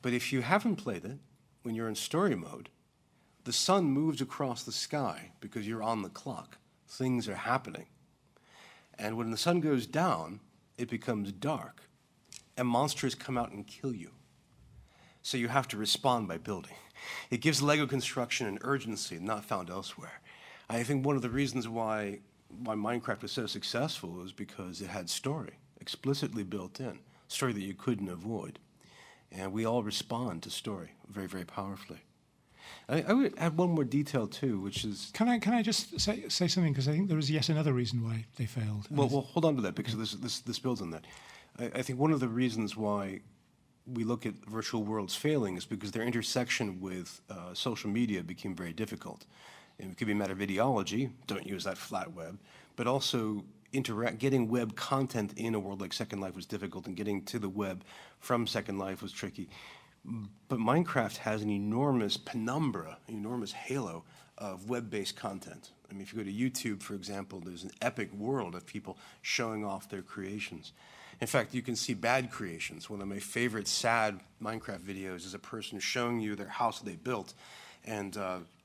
But if you haven't played it, when you're in story mode, the sun moves across the sky because you're on the clock. Things are happening. And when the sun goes down, it becomes dark, and monsters come out and kill you. So you have to respond by building. It gives Lego construction an urgency not found elsewhere. I think one of the reasons why Minecraft was so successful is because it had story explicitly built in, story that you couldn't avoid. And we all respond to story very, very powerfully. I would add one more detail too, which is... Can I just say something, because I think there is yet another reason why they failed. Well, hold on to that, because this builds on that. I think one of the reasons why we look at virtual worlds failing is because their intersection with social media became very difficult. And it could be a matter of ideology, don't use that flat web, but also getting web content in a world like Second Life was difficult, and getting to the web from Second Life was tricky. But Minecraft has an enormous penumbra, an enormous halo of web-based content. I mean, if you go to YouTube, for example, there's an epic world of people showing off their creations. In fact, you can see bad creations. One of my favorite sad Minecraft videos is a person showing you their house they built, and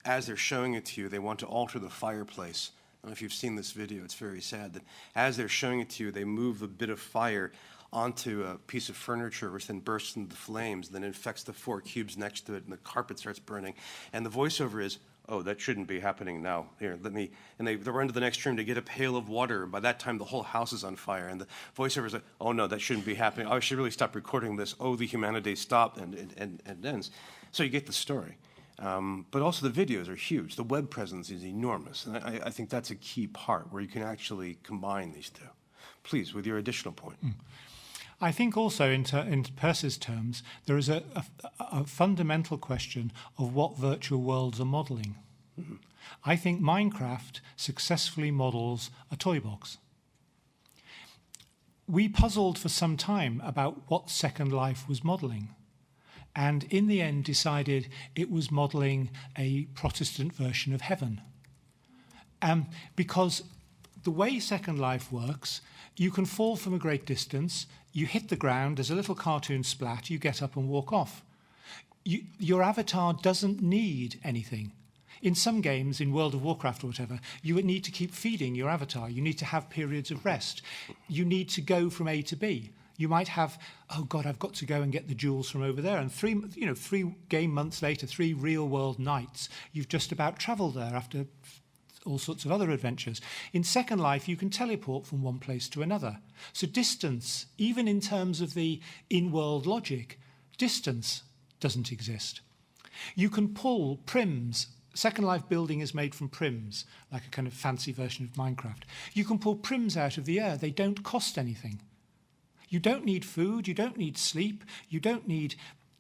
as they're showing it to you, they want to alter the fireplace. I don't know if you've seen this video, it's very sad that as they're showing it to you, they move a bit of fire onto a piece of furniture, which then bursts into flames, then infects the 4 cubes next to it, and the carpet starts burning. And the voiceover is, "Oh, that shouldn't be happening now. Here, let me," and they run to the next room to get a pail of water, and by that time the whole house is on fire, and the voiceover is like, "Oh no, that shouldn't be happening. Oh, I should really stop recording this. Oh, the humanity stopped," and it ends. So you get the story. But also the videos are huge. The web presence is enormous, and I think that's a key part where you can actually combine these two. Please, with your additional point. I think also in Percy's terms, there is a fundamental question of what virtual worlds are modelling. Mm-hmm. I think Minecraft successfully models a toy box. We puzzled for some time about what Second Life was modelling, and in the end decided it was modelling a Protestant version of heaven. Because the way Second Life works, you can fall from a great distance, you hit the ground, there's a little cartoon splat, you get up and walk off. Your avatar doesn't need anything. In some games, in World of Warcraft or whatever, you would need to keep feeding your avatar. You need to have periods of rest. You need to go from A to B. You might have, oh God, I've got to go and get the jewels from over there. And 3 game months later, 3 real-world nights, you've just about travelled there after all sorts of other adventures. In Second Life, you can teleport from one place to another. So distance, even in terms of the in-world logic, distance doesn't exist. You can pull prims. Second Life building is made from prims, like a kind of fancy version of Minecraft. You can pull prims out of the air. They don't cost anything. You don't need food. You don't need sleep. You don't need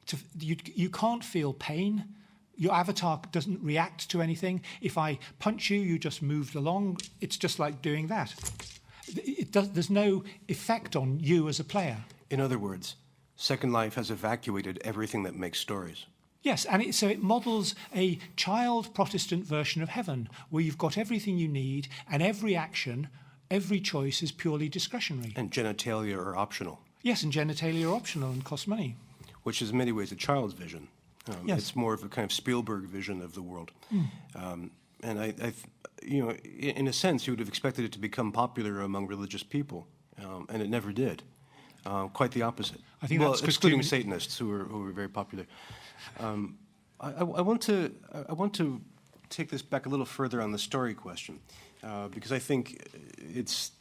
to. You can't feel pain. Your avatar doesn't react to anything. If I punch you, you just moved along. It's just like doing that. There's no effect on you as a player. In other words, Second Life has evacuated everything that makes stories. Yes, and so it models a child Protestant version of heaven, where you've got everything you need, and every action, every choice is purely discretionary. And genitalia are optional. Yes, and genitalia are optional and cost money. Which is in many ways a child's vision. Yes. It's more of a kind of Spielberg vision of the world. And in a sense, you would have expected it to become popular among religious people, and it never did. Quite the opposite. I think that's excluding Satanists, who were very popular. I want to take this back a little further on the story question, because I think it's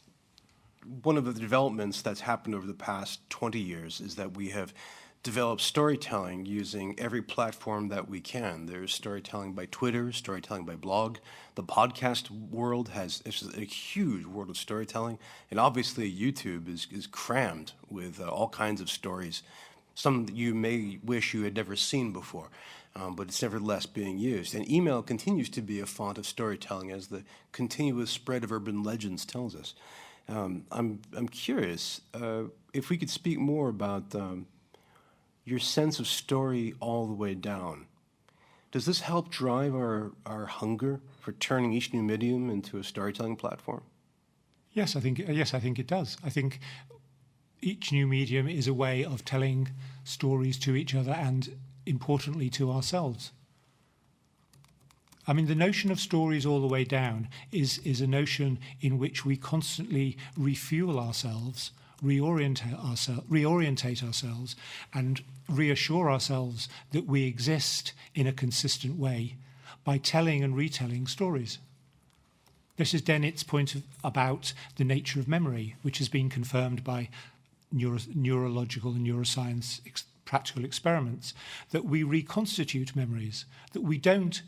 one of the developments that's happened over the past 20 years is that we have developed storytelling using every platform that we can. There's storytelling by Twitter, storytelling by blog. The podcast world is a huge world of storytelling, and obviously YouTube is crammed with all kinds of stories, some that you may wish you had never seen before, but it's nevertheless being used. And email continues to be a font of storytelling, as the continuous spread of urban legends tells us. I'm curious if we could speak more about your sense of story all the way down. Does this help drive our hunger for turning each new medium into a storytelling platform? Yes, I think it does. I think each new medium is a way of telling stories to each other and, importantly, to ourselves. I mean, the notion of stories all the way down is a notion in which we constantly refuel ourselves, reorientate ourselves, and reassure ourselves that we exist in a consistent way by telling and retelling stories. This is Dennett's point about the nature of memory, which has been confirmed by neurological and neuroscience practical experiments, that we reconstitute memories, that we don't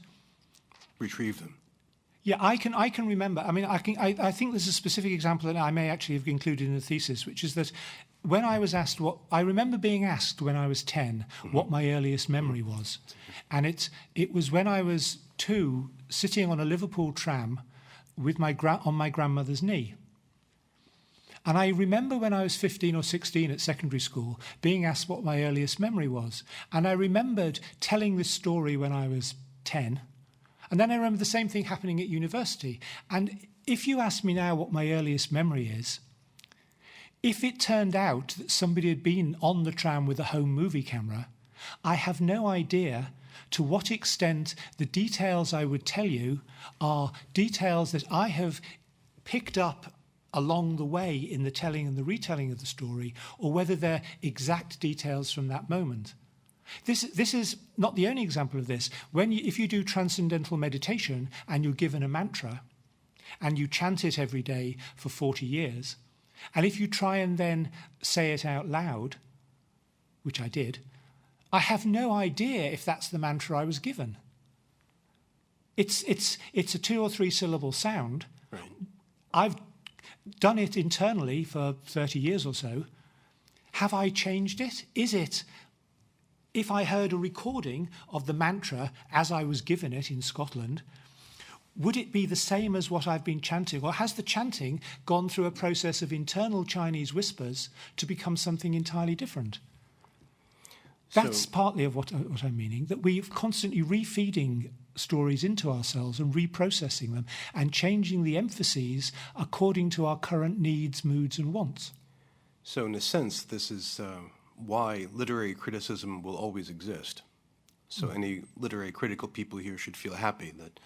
retrieve them. Yeah, I can remember. I mean, I think there's a specific example that I may actually have included in the thesis, which is that when I was asked I remember being asked when I was 10 what my earliest memory was, and it was when I was 2, sitting on a Liverpool tram with on my grandmother's knee. And I remember when I was 15 or 16 at secondary school being asked what my earliest memory was, and I remembered telling this story when I was 10. And then I remember the same thing happening at university. And if you ask me now what my earliest memory is, if it turned out that somebody had been on the tram with a home movie camera, I have no idea to what extent the details I would tell you are details that I have picked up along the way in the telling and the retelling of the story, or whether they're exact details from that moment. This is not the only example of this. If you do transcendental meditation and you're given a mantra and you chant it every day for 40 years, and if you try and then say it out loud, which I did, I have no idea if that's the mantra I was given. It's a 2 or 3 syllable sound. Right. I've done it internally for 30 years or so. Have I changed it? Is it... If I heard a recording of the mantra as I was given it in Scotland, would it be the same as what I've been chanting? Or has the chanting gone through a process of internal Chinese whispers to become something entirely different? That's partly of what I'm meaning, that we're constantly refeeding stories into ourselves and reprocessing them and changing the emphases according to our current needs, moods, and wants. So in a sense, this is... why literary criticism will always exist. So any literary critical people here should feel happy that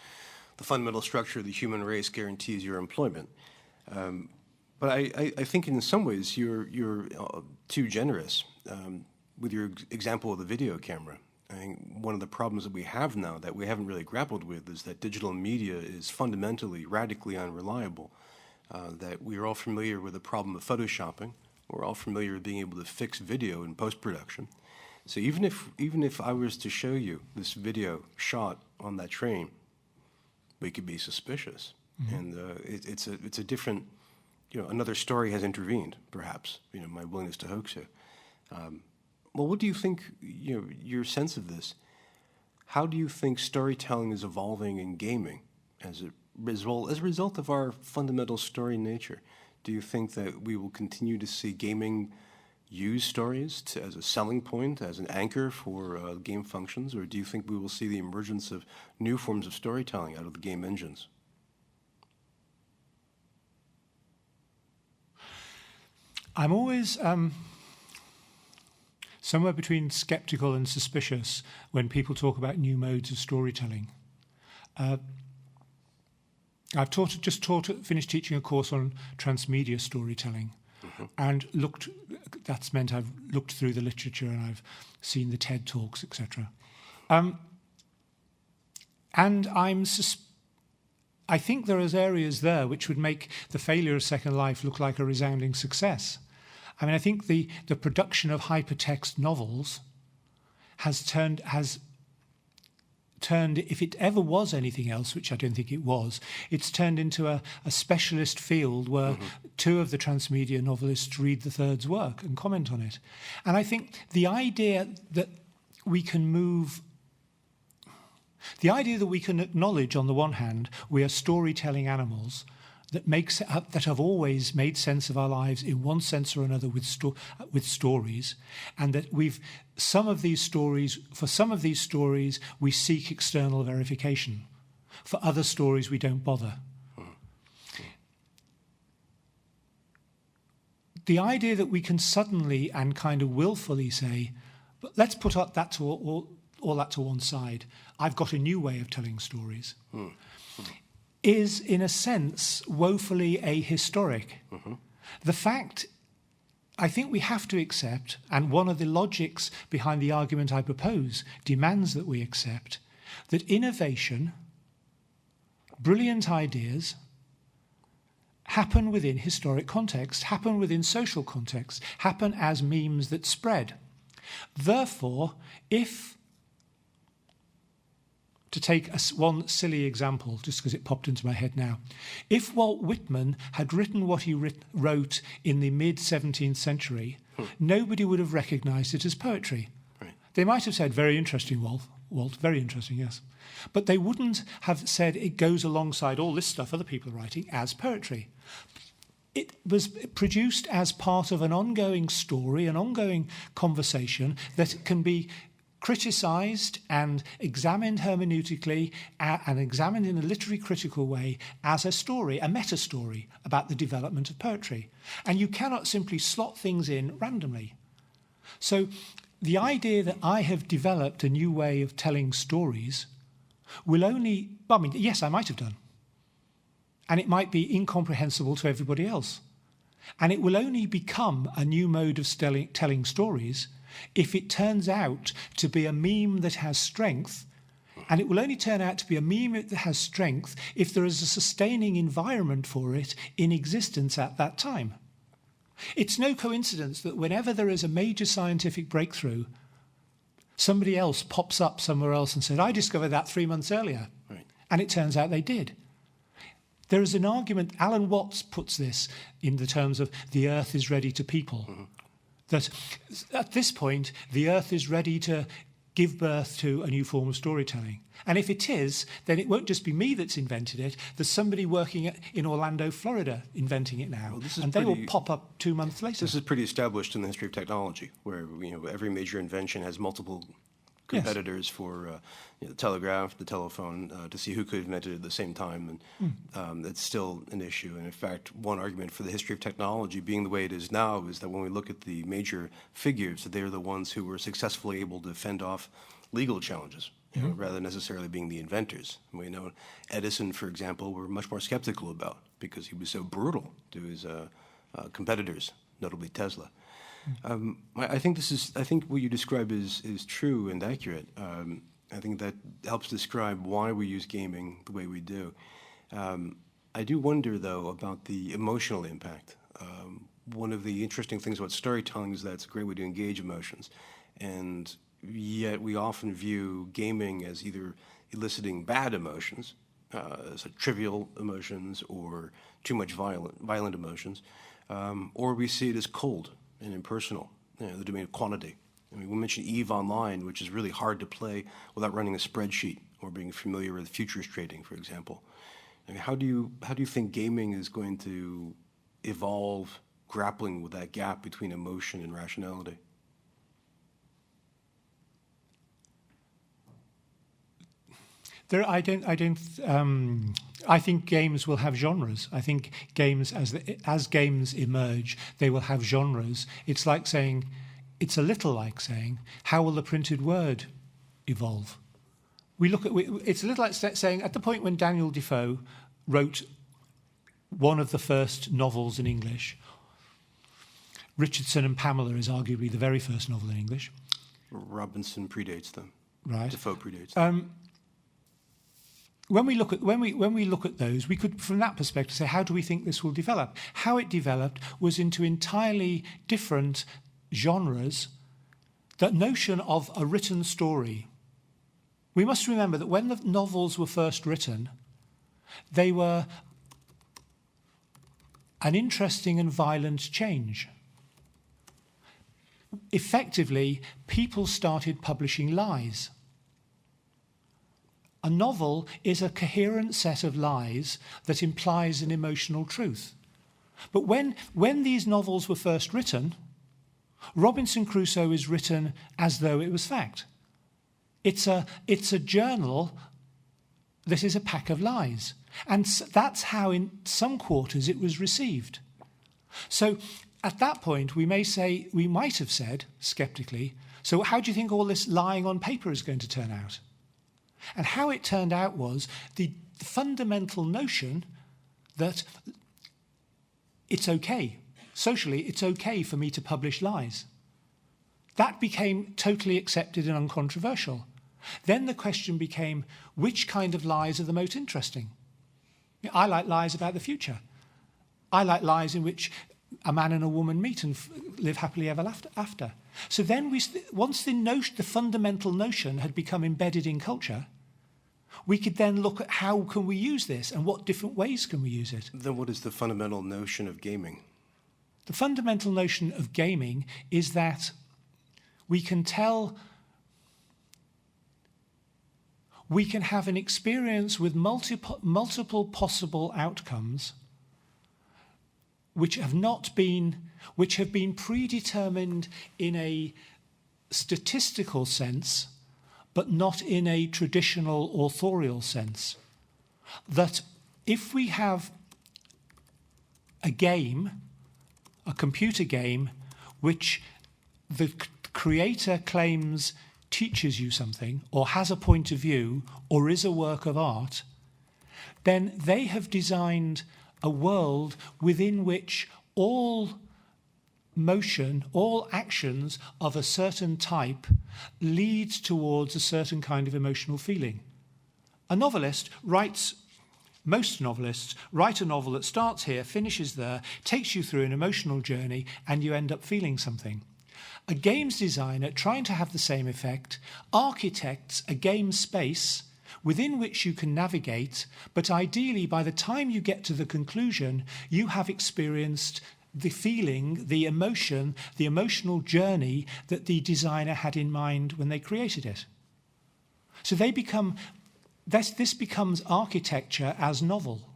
the fundamental structure of the human race guarantees your employment. But I think in some ways you're too generous with your example of the video camera. I think one of the problems that we have now that we haven't really grappled with is that digital media is fundamentally, radically unreliable, that we are all familiar with the problem of photoshopping. We're all familiar with being able to fix video in post-production. So even if I was to show you this video shot on that train, we could be suspicious. Mm-hmm. And it's a different, another story has intervened, perhaps, my willingness to hoax you. Well, what do you think, your sense of this? How do you think storytelling is evolving in gaming as a result of our fundamental story nature? Do you think that we will continue to see gaming use stories as a selling point, as an anchor for game functions, or do you think we will see the emergence of new forms of storytelling out of the game engines? I'm always... somewhere between sceptical and suspicious when people talk about new modes of storytelling. I've finished teaching a course on transmedia storytelling, and that's meant I've looked through the literature and I've seen the TED Talks, etc. And I think there is areas there which would make the failure of Second Life look like a resounding success. I mean, I think the production of hypertext novels has turned, if it ever was anything else, which I don't think it was, it's turned into a specialist field where two of the transmedia novelists read the third's work and comment on it. And I think the idea that we can acknowledge, on the one hand, we are storytelling animals that have always made sense of our lives in one sense or another with stories, and that for some of these stories we seek external verification. For other stories we don't bother. The idea that we can suddenly and kind of willfully say, but let's put all that to one side. I've got a new way of telling stories. Is, in a sense, woefully ahistoric. The fact, I think we have to accept, and one of the logics behind the argument I propose demands that we accept, that innovation, brilliant ideas, happen within historic context, happen within social context, happen as memes that spread. Therefore, to take one silly example, just because it popped into my head now. If Walt Whitman had written what he wrote in the mid-17th century, nobody would have recognised it as poetry. Right. They might have said, very interesting, Walt, very interesting, yes. But they wouldn't have said it goes alongside all this stuff other people are writing as poetry. It was produced as part of an ongoing story, an ongoing conversation that can be criticised and examined hermeneutically and examined in a literary critical way as a story, a meta-story about the development of poetry. And you cannot simply slot things in randomly. So the idea that I have developed a new way of telling stories will only, yes, I might have done. And it might be incomprehensible to everybody else. And it will only become a new mode of telling stories if it turns out to be a meme that has strength, and it will only turn out to be a meme that has strength if there is a sustaining environment for it in existence at that time. It's no coincidence that whenever there is a major scientific breakthrough, somebody else pops up somewhere else and said, I discovered that 3 months earlier. Right. And it turns out they did. There is an argument, Alan Watts puts this in the terms of the earth is ready to people. That at this point, the earth is ready to give birth to a new form of storytelling. And if it is, then it won't just be me that's invented it. There's somebody working in Orlando, Florida, inventing it now. And they will pop up 2 months later. This is pretty established in the history of technology, where every major invention has multiple competitors for the telegraph, the telephone, to see who could invent it at the same time. And it's still an issue. And in fact, one argument for the history of technology being the way it is now is that when we look at the major figures, that they're the ones who were successfully able to fend off legal challenges, rather than necessarily being the inventors. And we know Edison, for example, we're much more skeptical about because he was so brutal to his competitors, notably Tesla. I think what you describe is true and accurate. I think that helps describe why we use gaming the way we do. I do wonder, though, about the emotional impact. One of the interesting things about storytelling is that it's a great way to engage emotions. And yet we often view gaming as either eliciting bad emotions, so trivial emotions, or too much violent emotions, or we see it as cold and impersonal, the domain of quantity. I mean, we mentioned EVE Online, which is really hard to play without running a spreadsheet or being familiar with futures trading, for example. I mean, how do you think gaming is going to evolve, grappling with that gap between emotion and rationality? I think games will have genres. I think games, as games emerge, they will have genres. It's like saying, it's a little like saying, how will the printed word evolve? It's a little like saying, at the point when Daniel Defoe wrote one of the first novels in English, Richardson and Pamela is arguably the very first novel in English. Robinson predates them. Right. Defoe predates them. When we look at those, we could, from that perspective, say, how do we think this will develop? How it developed was into entirely different genres. That notion of a written story. We must remember that when the novels were first written, they were an interesting and violent change. Effectively, people started publishing lies. A novel is a coherent set of lies that implies an emotional truth. But when these novels were first written, Robinson Crusoe is written as though it was fact. It's a journal that is a pack of lies. And that's how in some quarters it was received. So at that point, we might have said, skeptically, so how do you think all this lying on paper is going to turn out? And how it turned out was the fundamental notion that it's okay, socially, it's okay for me to publish lies. That became totally accepted and uncontroversial. Then the question became, which kind of lies are the most interesting? I like lies about the future. I like lies in which a man and a woman meet and live happily ever after. So then, once the fundamental notion had become embedded in culture, we could then look at how can we use this and what different ways can we use it. Then what is the fundamental notion of gaming? The fundamental notion of gaming is that we can have an experience with multiple possible outcomes which have been predetermined in a statistical sense, but not in a traditional authorial sense. That if we have a game, a computer game, which the creator claims teaches you something, or has a point of view, or is a work of art, then they have designed a world within which all motion, all actions of a certain type leads towards a certain kind of emotional feeling. Most novelists write a novel that starts here, finishes there, takes you through an emotional journey, and you end up feeling something. A games designer, trying to have the same effect, architects a game space within which you can navigate, but ideally by the time you get to the conclusion, you have experienced the feeling, the emotion, the emotional journey that the designer had in mind when they created it. So this becomes architecture as novel.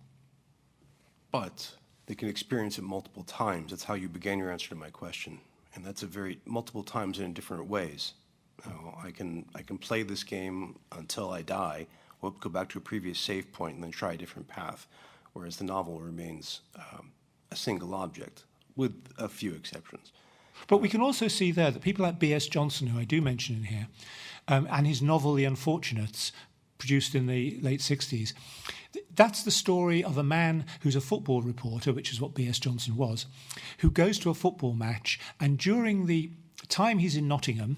But they can experience it multiple times. That's how you began your answer to my question. And that's multiple times and in different ways. I can play this game until I die, or go back to a previous save point and then try a different path, whereas the novel remains a single object, with a few exceptions. But we can also see there that people like B.S. Johnson, who I do mention in here, and his novel The Unfortunates, produced in the late 60s, that's the story of a man who's a football reporter, which is what B.S. Johnson was, who goes to a football match, and during the time he's in Nottingham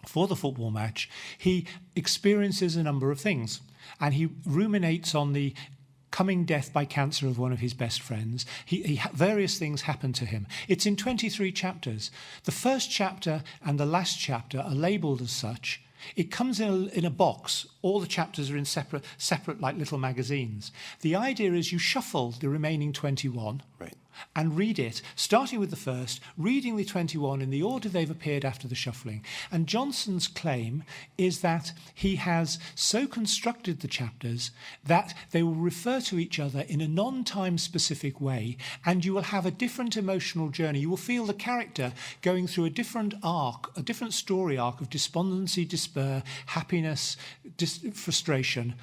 for the football match, he experiences a number of things, and he ruminates on the coming death by cancer of one of his best friends. Various things happen to him. It's in 23 chapters. The first chapter and the last chapter are labelled as such. It comes in a box. All the chapters are in separate like little magazines. The idea is you shuffle the remaining 21 and read it, starting with the first, reading the 21 in the order they've appeared after the shuffling. And Johnson's claim is that he has so constructed the chapters that they will refer to each other in a non-time specific way, and you will have a different emotional journey. You will feel the character going through a different arc, a different story arc of despondency, despair, happiness, frustration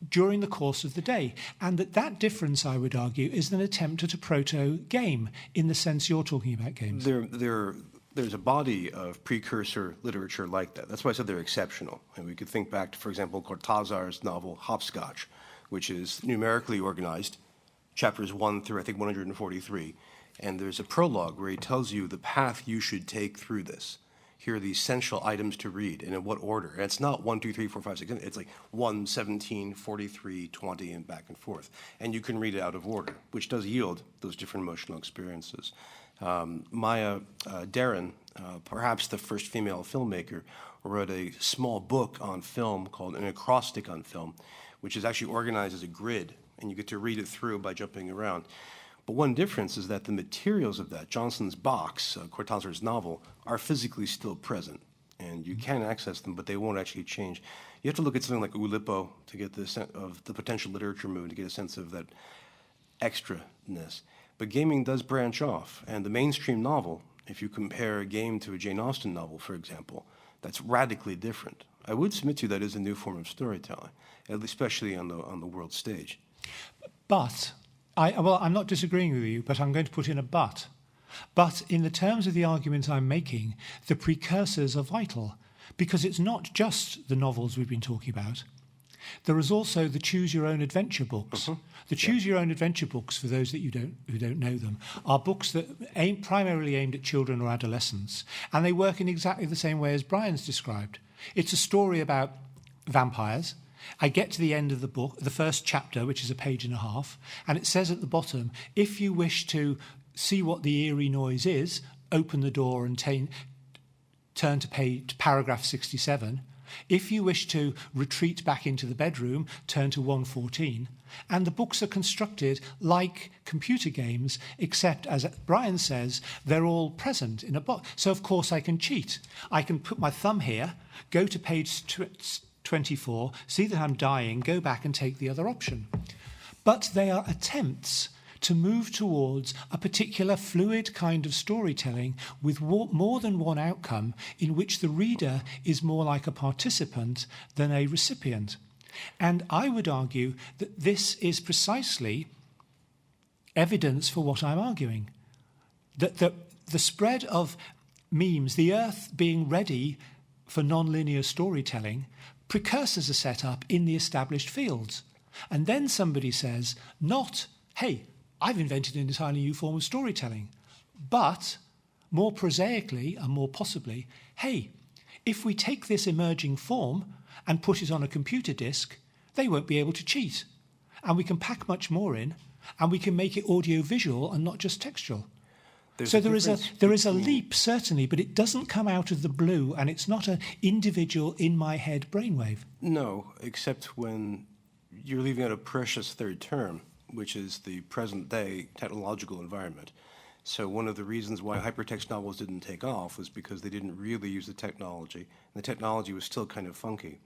during the course of the day. And that difference, I would argue, is an attempt at a proto-game in the sense you're talking about games. They're there's a body of precursor literature like that. That's why I said they're exceptional. And we could think back to, for example, Cortázar's novel Hopscotch, which is numerically organized, chapters 1 through, I think, 143. And there's a prologue where he tells you the path you should take through this. Here are the essential items to read, and in what order. And it's not 1, 2, 3, 4, 5, 6. It's like 1, 17, 43, 20, and back and forth. And you can read it out of order, which does yield those different emotional experiences. Maya Deren, perhaps the first female filmmaker, wrote a small book on film called An Acrostic on Film, which is actually organized as a grid, and you get to read it through by jumping around. But one difference is that the materials of that, Johnson's box, Cortázar's novel, are physically still present. And you can access them, but they won't actually change. You have to look at something like Oulipo to get the sense of the potential literature movement, to get a sense of that extraness. But gaming does branch off. And the mainstream novel, if you compare a game to a Jane Austen novel, for example, that's radically different. I would submit to you that is a new form of storytelling, especially on the world stage. But I'm not disagreeing with you, but I'm going to put in a but. But in the terms of the argument I'm making, the precursors are vital, because it's not just the novels we've been talking about. There is also the choose-your-own-adventure books. The choose-your-own-adventure books, for those who don't know them, are books that primarily aimed at children or adolescents, and they work in exactly the same way as Bryan's described. It's a story about vampires. I get to the end of the book, the first chapter, which is a page and a half, and it says at the bottom, if you wish to see what the eerie noise is, open the door and turn to paragraph 67. If you wish to retreat back into the bedroom, turn to 114. And the books are constructed like computer games, except, as Bryan says, they're all present in a box. So, of course, I can cheat. I can put my thumb here, go to page 24, see that I'm dying, go back and take the other option. But they are attempts to move towards a particular fluid kind of storytelling with more than one outcome, in which the reader is more like a participant than a recipient. And I would argue that this is precisely evidence for what I'm arguing. That the spread of memes, the earth being ready for non-linear storytelling, precursors are set up in the established fields. And then somebody says, not, hey, I've invented an entirely new form of storytelling, but more prosaically and more possibly, hey, if we take this emerging form and put it on a computer disk, they won't be able to cheat. And we can pack much more in, and we can make it audio-visual and not just textual. So there is a leap, certainly, but it doesn't come out of the blue, and it's not an individual in-my-head brainwave. No, except when you're leaving out a precious third term, which is the present-day technological environment. So one of the reasons why hypertext novels didn't take off was because they didn't really use the technology, and the technology was still kind of funky.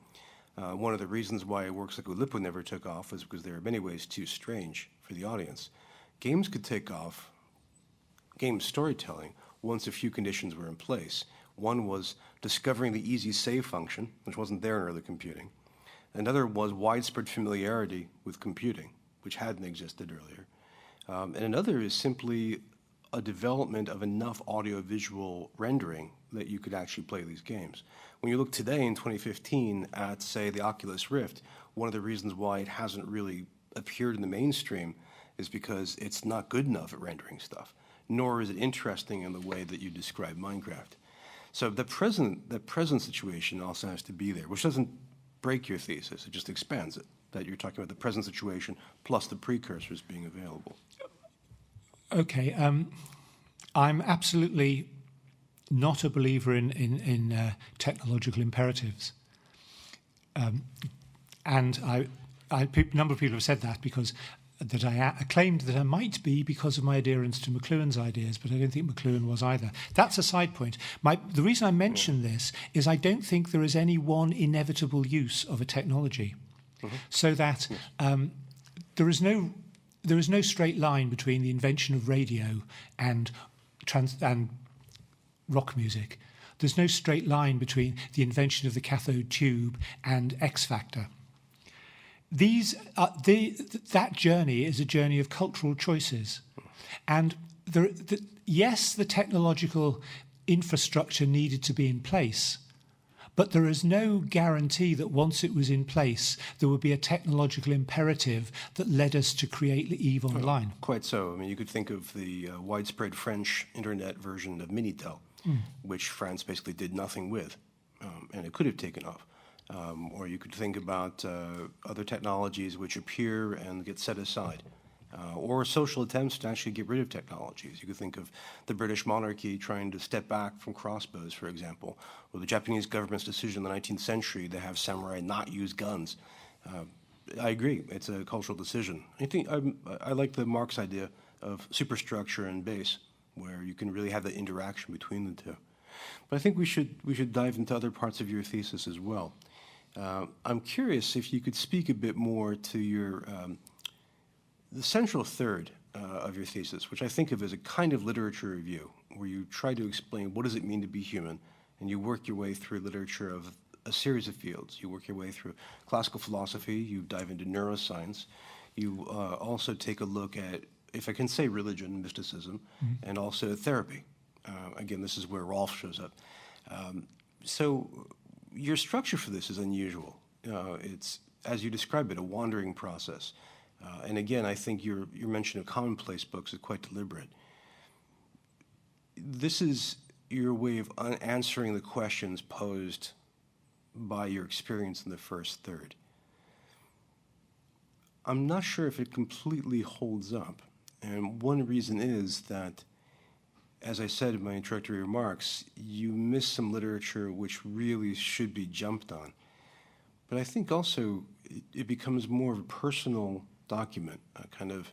One of the reasons why works like Oulipo never took off was because they were in many ways too strange for the audience. Games could take off, game storytelling, once a few conditions were in place. One was discovering the easy save function, which wasn't there in early computing. Another was widespread familiarity with computing, which hadn't existed earlier. And another is simply a development of enough audio-visual rendering that you could actually play these games. When you look today in 2015 at, say, the Oculus Rift, one of the reasons why it hasn't really appeared in the mainstream is because it's not good enough at rendering stuff, nor is it interesting in the way that you describe Minecraft. So the present situation also has to be there, which doesn't break your thesis, it just expands it, that you're talking about the present situation plus the precursors being available. Okay, I'm absolutely not a believer in technological imperatives. And a number of people have said that I claimed that I might be because of my adherence to McLuhan's ideas, but I don't think McLuhan was either. That's a side point. The reason I mention this is I don't think there is any one inevitable use of a technology, so that there is no straight line between the invention of radio and rock music. There's no straight line between the invention of the cathode tube and X Factor. That journey is a journey of cultural choices. And yes, the technological infrastructure needed to be in place. But there is no guarantee that once it was in place, there would be a technological imperative that led us to create Eve Online. Quite so. I mean, you could think of the widespread French internet version of NITLE, which France basically did nothing with, and it could have taken off. Or you could think about other technologies which appear and get set aside. Or social attempts to actually get rid of technologies. You could think of the British monarchy trying to step back from crossbows, for example, or the Japanese government's decision in the 19th century to have samurai not use guns. I agree, it's a cultural decision. I like the Marx idea of superstructure and base, where you can really have the interaction between the two. But I think we should dive into other parts of your thesis as well. I'm curious if you could speak a bit more to your the central third of your thesis, which I think of as a kind of literature review, where you try to explain what does it mean to be human, and you work your way through literature of a series of fields. You work your way through classical philosophy, you dive into neuroscience, you also take a look at, if I can say, religion, mysticism, and also therapy. Again, this is where Rolf shows up. So your structure for this is unusual. It's, as you describe it, a wandering process. And again, I think your mention of commonplace books is quite deliberate. This is your way of answering the questions posed by your experience in the first third. I'm not sure if it completely holds up. And one reason is that, as I said in my introductory remarks, you miss some literature which really should be jumped on. But I think also it becomes more of a personal document, a kind of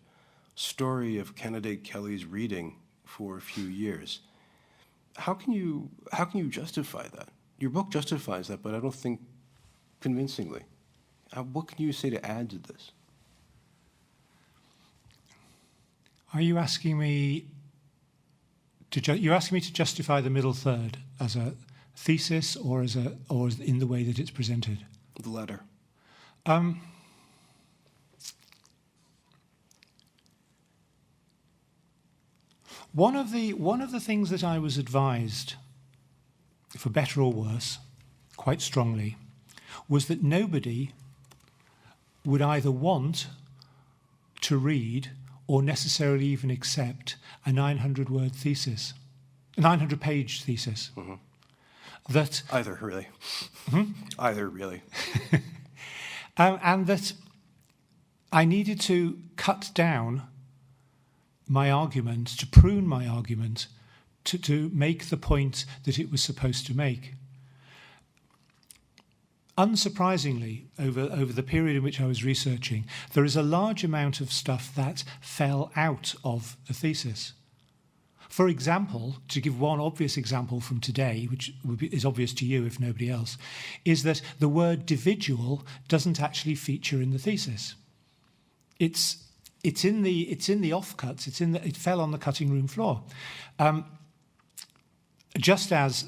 story of candidate Kelly's reading for a few years. How can you justify that? Your book justifies that, but I don't think convincingly. What can you say to add to this? Are you asking me to justify the middle third as a thesis or in the way that it's presented? The latter. One of the things that I was advised, for better or worse, quite strongly, was that nobody would either want to read or necessarily even accept a 900-word thesis, a 900-page thesis. Mm-hmm. That either really, either really, and that I needed to cut down my argument, to prune my argument, to make the point that it was supposed to make. Unsurprisingly, over the period in which I was researching, there is a large amount of stuff that fell out of the thesis. For example, to give one obvious example from today, which is obvious to you if nobody else, is that the word individual doesn't actually feature in the thesis. It's in the offcuts. It fell on the cutting room floor. Just as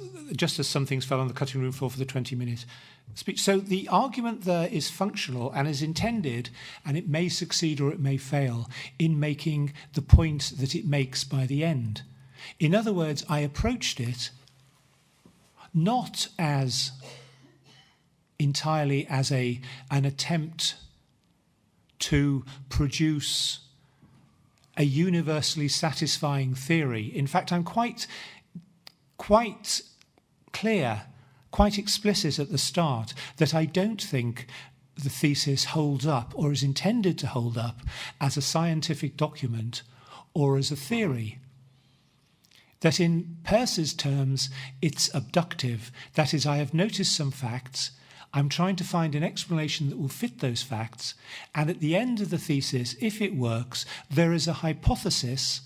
some things fell on the cutting room floor for the 20-minute speech. So the argument there is functional and is intended, and it may succeed or it may fail, in making the point that it makes by the end. In other words, I approached it not as entirely as an attempt to produce a universally satisfying theory. In fact, I'm quite clear, quite explicit at the start that I don't think the thesis holds up or is intended to hold up as a scientific document or as a theory. That in Peirce's terms, it's abductive. That is, I have noticed some facts, I'm trying to find an explanation that will fit those facts, and at the end of the thesis, if it works, there is a hypothesis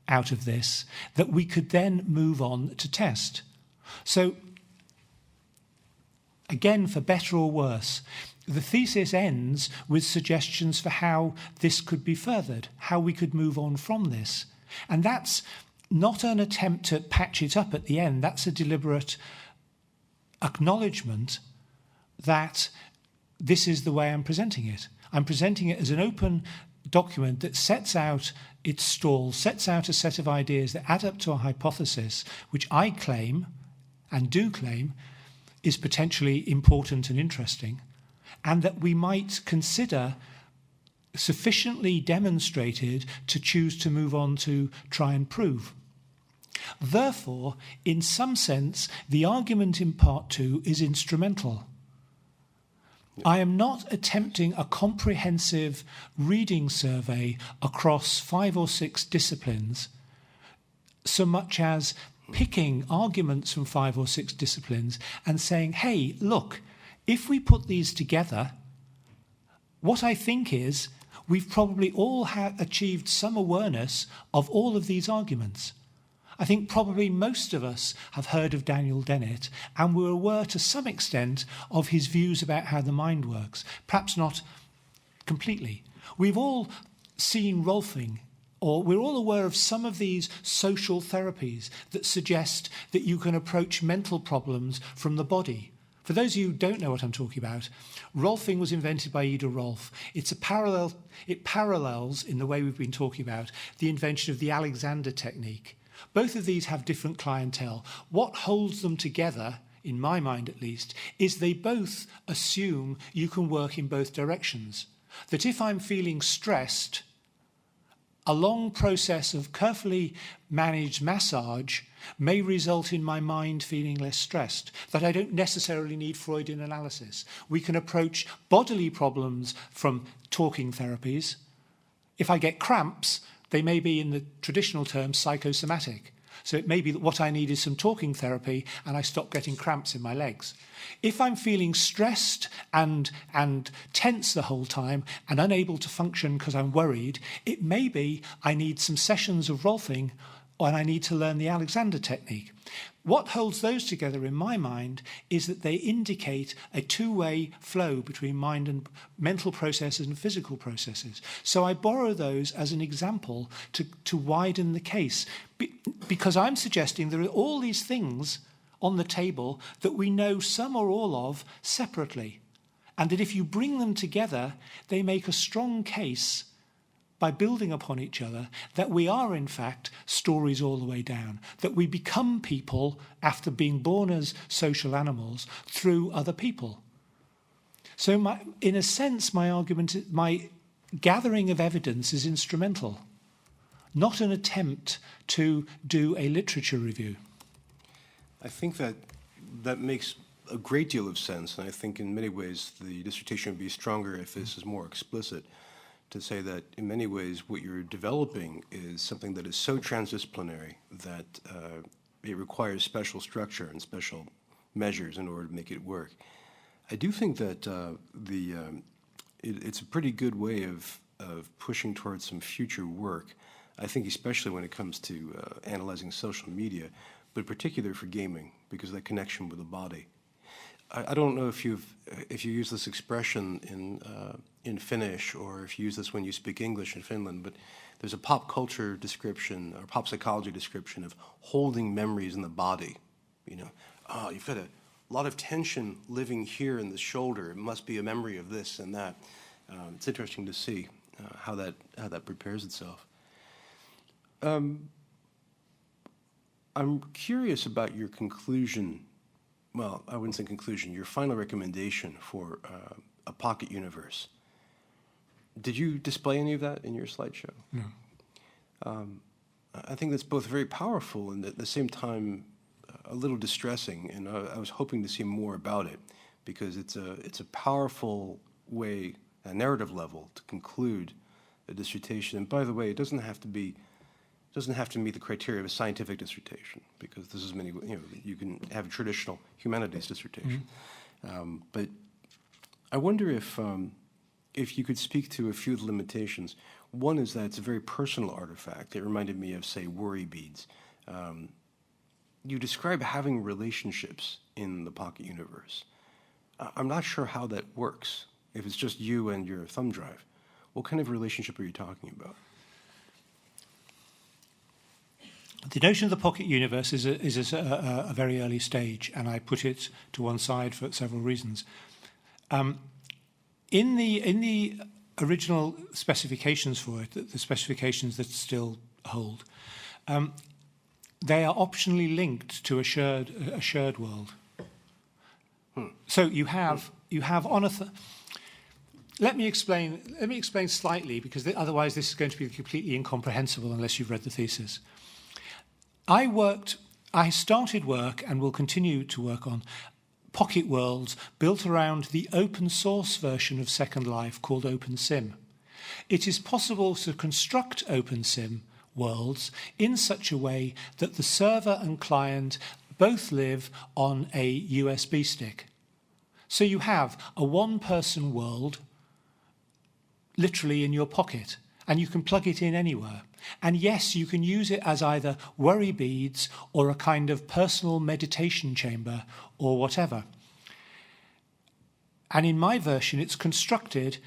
out of this that we could then move on to test. So, again, for better or worse, the thesis ends with suggestions for how this could be furthered, how we could move on from this. And that's not an attempt to patch it up at the end, that's a deliberate acknowledgement that this is the way I'm presenting it. I'm presenting it as an open document that sets out its stall, sets out a set of ideas that add up to a hypothesis, which I claim, and do claim, is potentially important and interesting, and that we might consider sufficiently demonstrated to choose to move on to try and prove. Therefore, in some sense, the argument in part 2 is instrumental. I am not attempting a comprehensive reading survey across 5 or 6 disciplines, so much as picking arguments from 5 or 6 disciplines and saying, hey, look, if we put these together, what I think is we've probably all achieved some awareness of all of these arguments. I think probably most of us have heard of Daniel Dennett, and we're aware to some extent of his views about how the mind works, perhaps not completely. We've all seen Rolfing, or we're all aware of some of these social therapies that suggest that you can approach mental problems from the body. For those of you who don't know what I'm talking about, Rolfing was invented by Ida Rolf. It parallels, in the way we've been talking about, the invention of the Alexander technique. Both of these have different clientele. What holds them together, in my mind at least, is they both assume you can work in both directions. That if I'm feeling stressed, a long process of carefully managed massage may result in my mind feeling less stressed, that I don't necessarily need Freudian analysis. We can approach bodily problems from talking therapies. If I get cramps, they may be, in the traditional term, psychosomatic. So it may be that what I need is some talking therapy and I stop getting cramps in my legs. If I'm feeling stressed and tense the whole time and unable to function because I'm worried, it may be I need some sessions of Rolfing and I need to learn the Alexander technique. What holds those together in my mind is that they indicate a two-way flow between mind and mental processes and physical processes. So I borrow those as an example to widen the case, because I'm suggesting there are all these things on the table that we know some or all of separately, and that if you bring them together, they make a strong case by building upon each other, that we are, in fact, stories all the way down, that we become people after being born as social animals through other people. So in a sense, my argument, my gathering of evidence is instrumental, not an attempt to do a literature review. I think that makes a great deal of sense, and I think in many ways the dissertation would be stronger if this is more explicit, to say that in many ways what you're developing is something that is so transdisciplinary that it requires special structure and special measures in order to make it work. I do think that it's a pretty good way of pushing towards some future work. I think especially when it comes to analyzing social media, but particularly for gaming, because of that connection with the body. I don't know if you use this expression in Finnish, or if you use this when you speak English in Finland, but there's a pop culture description or pop psychology description of holding memories in the body. You know, you've got a lot of tension living here in the shoulder. It must be a memory of this and that. It's interesting to see how that prepares itself. I'm curious about your conclusion. Well, I wouldn't say conclusion, your final recommendation for a pocket universe. Did you display any of that in your slideshow? No. I think that's both very powerful and at the same time a little distressing, and I was hoping to see more about it, because it's a powerful way, a narrative level, to conclude a dissertation. And by the way, it doesn't have to meet the criteria of a scientific dissertation, because this is you can have a traditional humanities dissertation. Mm-hmm. But I wonder if you could speak to a few of the limitations. One is that it's a very personal artifact. It reminded me of, say, worry beads. You describe having relationships in the pocket universe. I'm not sure how that works. If it's just you and your thumb drive, what kind of relationship are you talking about? The notion of the pocket universe is a very early stage, and I put it to one side for several reasons. In the original specifications for it, the specifications that still hold, they are optionally linked to a shared world. So you have on a. Let me explain slightly, because otherwise this is going to be completely incomprehensible unless you've read the thesis. I started work and will continue to work on pocket worlds built around the open source version of Second Life called OpenSim. It is possible to construct OpenSim worlds in such a way that the server and client both live on a USB stick. So you have a one-person world literally in your pocket, and you can plug it in anywhere. And yes, you can use it as either worry beads or a kind of personal meditation chamber or whatever. And in my version, it's constructed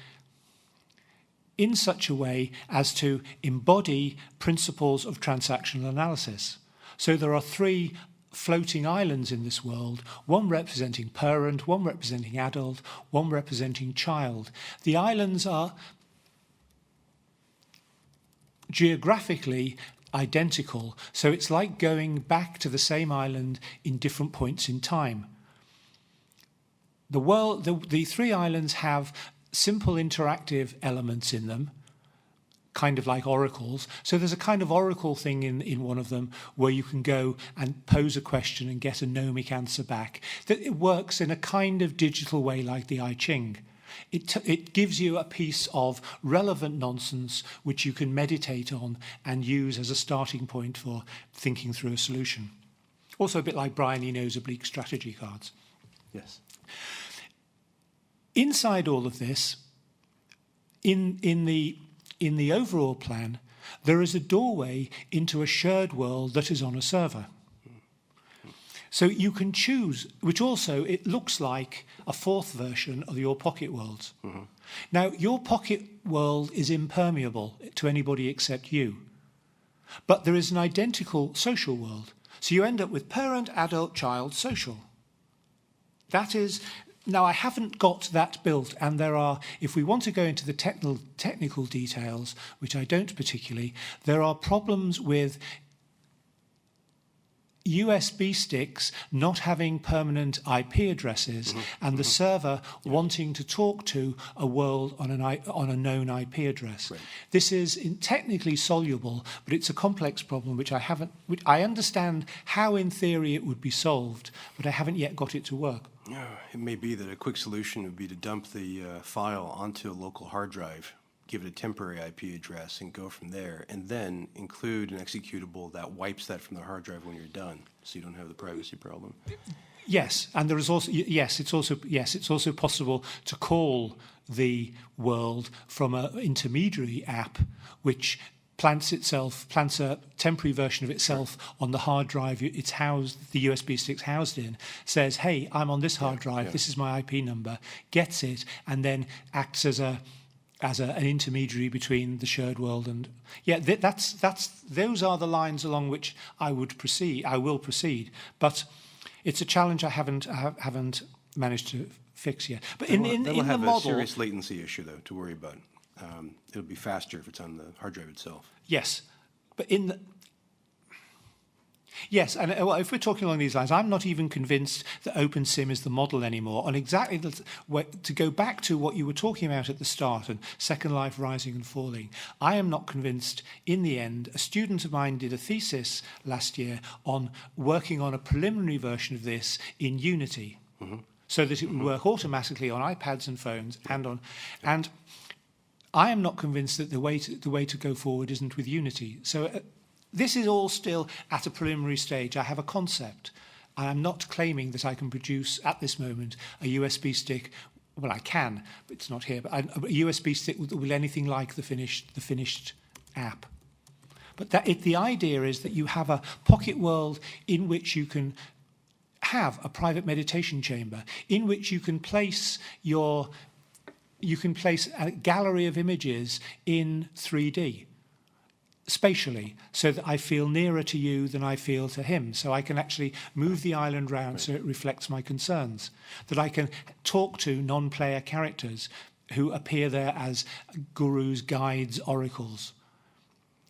in such a way as to embody principles of transactional analysis. So there are 3 floating islands in this world, one representing parent, one representing adult, one representing child. The islands are geographically identical, so it's like going back to the same island in different points in time. The 3 islands have simple interactive elements in them, kind of like oracles. So there's a kind of oracle thing in one of them where you can go and pose a question and get a gnomic answer back. That it works in a kind of digital way like the I Ching. It gives you a piece of relevant nonsense which you can meditate on and use as a starting point for thinking through a solution. Also a bit like Bryan, he knows oblique strategy cards. Yes. Inside all of this, in the overall plan, there is a doorway into a shared world that is on a server. So you can choose, which also, it looks like a 4th version of your pocket worlds. Mm-hmm. Now, your pocket world is impermeable to anybody except you. But there is an identical social world. So you end up with parent, adult, child, social. That is. Now, I haven't got that built, and there are, if we want to go into the technical details, which I don't particularly, there are problems with USB sticks not having permanent IP addresses, and the server wanting to talk to a world on a known IP address. Right. This is technically soluble, but it's a complex problem which I understand how in theory it would be solved, but I haven't yet got it to work. It may be that a quick solution would be to dump the file onto a local hard drive, give it a temporary IP address, and go from there, and then include an executable that wipes that from the hard drive when you're done, so you don't have the privacy problem. Yes, and there is also it's also possible to call the world from an intermediary app, which plants a temporary version of itself on the hard drive it's housed, the USB stick's housed in, says, hey, I'm on this hard drive, this is my IP number, gets it, and then acts as an intermediary between the shared world and those are the lines along which I will proceed, but it's a challenge I haven't managed to fix yet. But in the model, have a serious latency issue though to worry about. It'll be faster if it's on the hard drive itself. Yes, but and if we're talking along these lines, I'm not even convinced that OpenSim is the model anymore. On exactly to go back to what you were talking about at the start and Second Life rising and falling, I am not convinced in the end. A student of mine did a thesis last year on working on a preliminary version of this in Unity, so that it would work automatically on iPads and phones and I am not convinced that the way to go forward isn't with Unity. So this is all still at a preliminary stage. I have a concept. I am not claiming that I can produce at this moment a USB stick. Well, I can, but it's not here. But a USB stick that will anything like the finished app. But the idea is that you have a pocket world in which you can have a private meditation chamber, in which you can place a gallery of images in 3D, spatially, so that I feel nearer to you than I feel to him. So I can actually move the island round so it reflects my concerns. That I can talk to non-player characters who appear there as gurus, guides, oracles.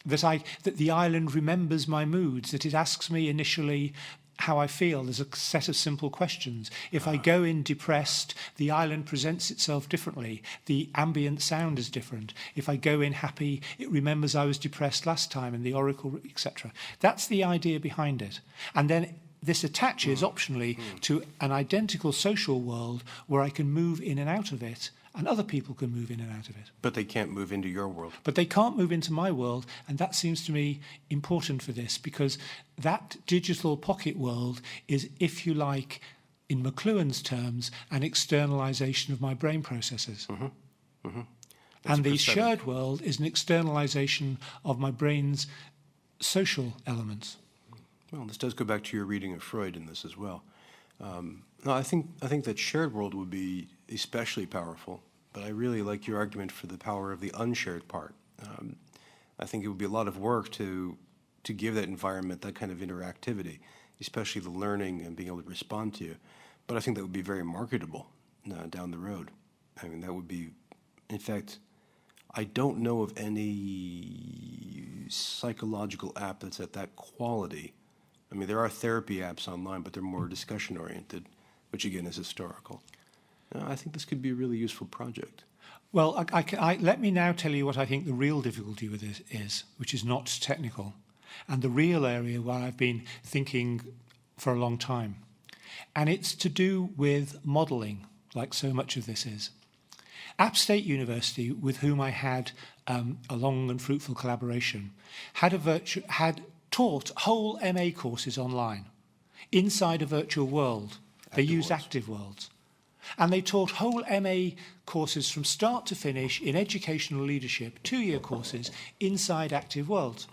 That the island remembers my moods, that it asks me initially how I feel. There's a set of simple questions. If I go in depressed, the island presents itself differently. The ambient sound is different. If I go in happy, it remembers I was depressed last time, and the oracle, etc. That's the idea behind it. And then this attaches optionally to an identical social world where I can move in and out of it, and other people can move in and out of it. But they can't move into your world. But they can't move into my world, and that seems to me important for this, because that digital pocket world is, if you like, in McLuhan's terms, an externalization of my brain processes. And the shared world is an externalization of my brain's social elements. Well, this does go back to your reading of Freud in this as well. No, I think that shared world would be especially powerful, but I really like your argument for the power of the unshared part. I think it would be a lot of work to give that environment that kind of interactivity, especially the learning and being able to respond to you. But I think that would be very marketable down the road. I mean, that would be, in fact, I don't know of any psychological app that's at that quality. I mean, there are therapy apps online, but they're more discussion-oriented, which again is historical. I think this could be a really useful project. Well, let me now tell you what I think the real difficulty with this is, which is not technical, and the real area where I've been thinking for a long time. And it's to do with modelling, like so much of this is. App State University, with whom I had a long and fruitful collaboration, had taught whole MA courses online, inside a virtual world. They used active worlds. And they taught whole MA courses from start to finish in educational leadership, 2-year courses, inside active worlds.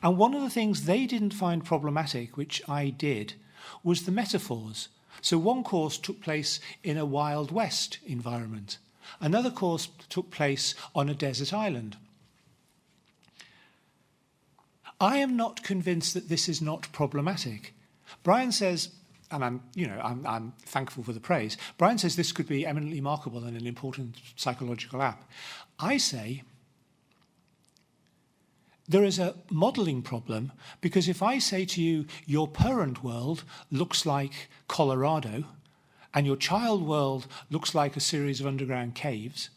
And one of the things they didn't find problematic, which I did, was the metaphors. So one course took place in a Wild West environment. Another course took place on a desert island. I am not convinced that this is not problematic. Bryan says, and I'm thankful for the praise, Bryan says this could be eminently marketable and an important psychological app. I say there is a modelling problem, because if I say to you, your parent world looks like Colorado, and your child world looks like a series of underground caves,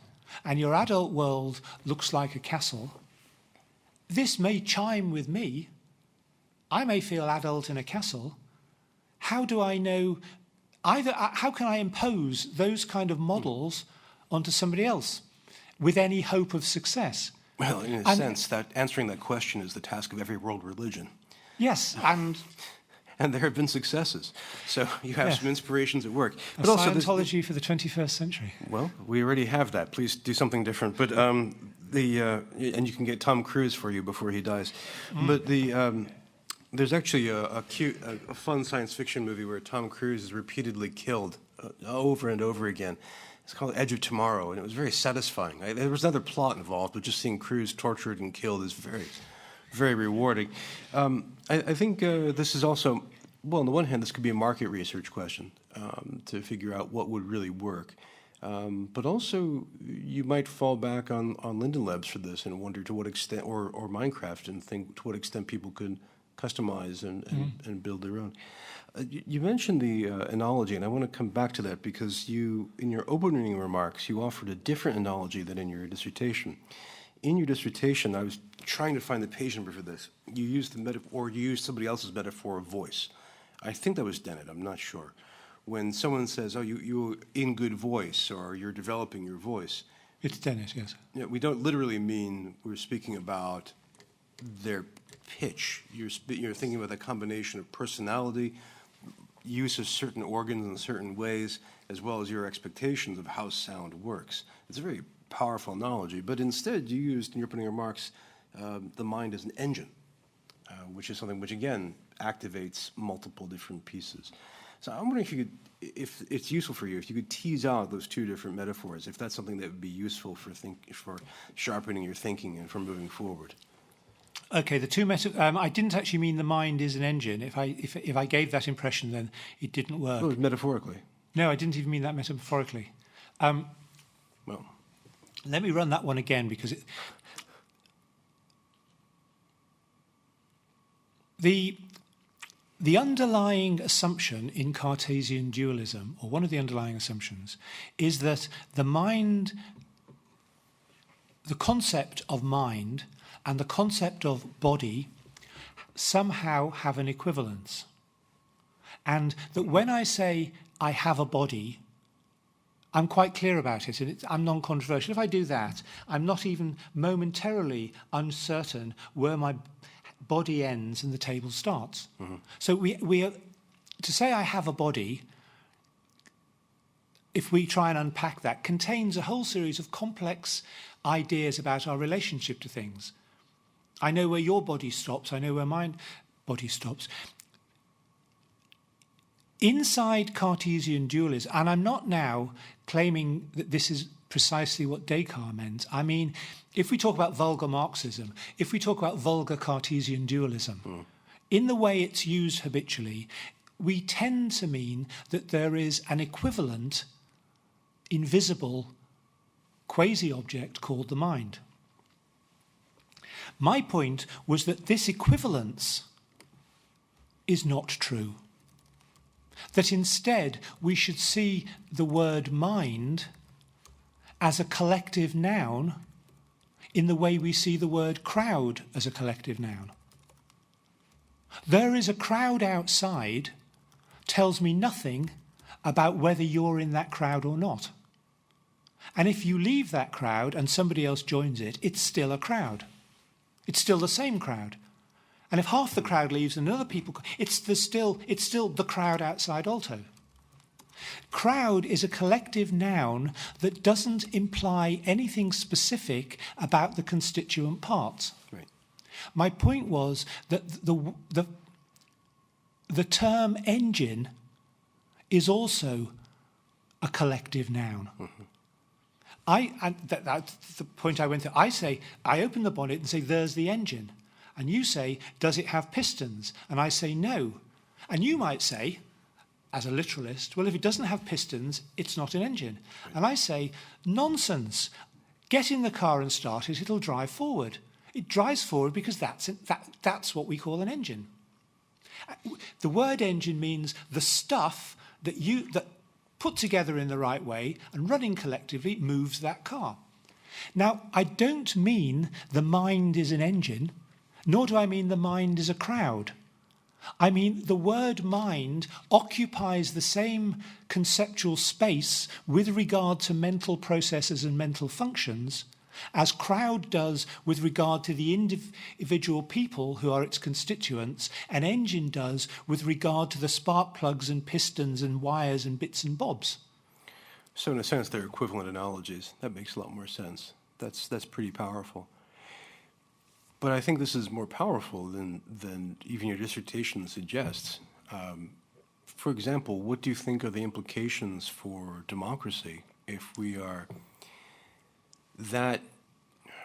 and your adult world looks like a castle, this may chime with me. I may feel adult in a castle. How do I know how can I impose those kind of models onto somebody else with any hope of success? Well, in a sense, that answering that question is the task of every world religion. Yes, and there have been successes. So you have some inspirations at work. But also Scientology for the 21st century. Well, we already have that. Please do something different. But and you can get Tom Cruise for you before he dies. But there's actually a fun science fiction movie where Tom Cruise is repeatedly killed over and over again. It's called Edge of Tomorrow, and it was very satisfying. There was another plot involved, but just seeing Cruise tortured and killed is very, very rewarding. I think this is also, well, on the one hand, this could be a market research question to figure out what would really work. But also, you might fall back on Linden Labs for this and wonder to what extent, or Minecraft, and think to what extent people could customize and build their own. You mentioned the analogy, and I want to come back to that because you, in your opening remarks, you offered a different analogy than in your dissertation. In your dissertation, I was trying to find the page number for this. You used the metaphor, or you used somebody else's metaphor of voice. I think that was Dennett, I'm not sure. When someone says, oh, you're in good voice, or you're developing your voice. It's Dennett, yes. Yeah, we don't literally mean we're speaking about their pitch. You're thinking about the combination of personality, use of certain organs in certain ways, as well as your expectations of how sound works. It's a very powerful analogy, but instead you used in your opening remarks the mind as an engine, which is something which, again, activates multiple different pieces. So I'm wondering if it's useful for you, if you could tease out those two different metaphors, if that's something that would be useful for sharpening your thinking and for moving forward. Okay, the two I didn't actually mean the mind is an engine. If I gave that impression, then it didn't work. Oh, metaphorically. No, I didn't even mean that metaphorically. Well, Let me run that one again, because the underlying assumption in Cartesian dualism, or one of the underlying assumptions, is that the concept of mind and the concept of body somehow have an equivalence. And that when I say I have a body, I'm quite clear about it, and I'm non-controversial. If I do that, I'm not even momentarily uncertain where my body ends and the table starts. Mm-hmm. So we are, to say I have a body, if we try and unpack that, contains a whole series of complex ideas about our relationship to things. I know where your body stops, I know where my body stops. Inside Cartesian dualism, and I'm not now claiming that this is precisely what Descartes meant. I mean, if we talk about vulgar Marxism, if we talk about vulgar Cartesian dualism, in the way it's used habitually, we tend to mean that there is an equivalent, invisible, quasi-object called the mind. My point was that this equivalence is not true. That instead we should see the word mind as a collective noun in the way we see the word crowd as a collective noun. There is a crowd outside tells me nothing about whether you're in that crowd or not. And if you leave that crowd and somebody else joins it, it's still a crowd. It's still the same crowd. And if half the crowd leaves and other people, it's still the crowd outside Aalto. Crowd is a collective noun that doesn't imply anything specific about the constituent parts. Right. My point was that the term engine is also a collective noun. Mm-hmm. That's the point I went through. I open the bonnet and say, there's the engine. And you say, does it have pistons? And I say, no. And you might say, as a literalist, well, if it doesn't have pistons, it's not an engine. Right. And I say, nonsense. Get in the car and start it, it'll drive forward. It drives forward because that's what we call an engine. The word engine means the stuff that put together in the right way and running collectively moves that car. Now, I don't mean the mind is an engine, nor do I mean the mind is a crowd. I mean the word mind occupies the same conceptual space with regard to mental processes and mental functions as crowd does with regard to the individual people who are its constituents, and engine does with regard to the spark plugs and pistons and wires and bits and bobs. So in a sense, they're equivalent analogies. That makes a lot more sense. That's pretty powerful. But I think this is more powerful than even your dissertation suggests. For example, what do you think are the implications for democracy if we are that,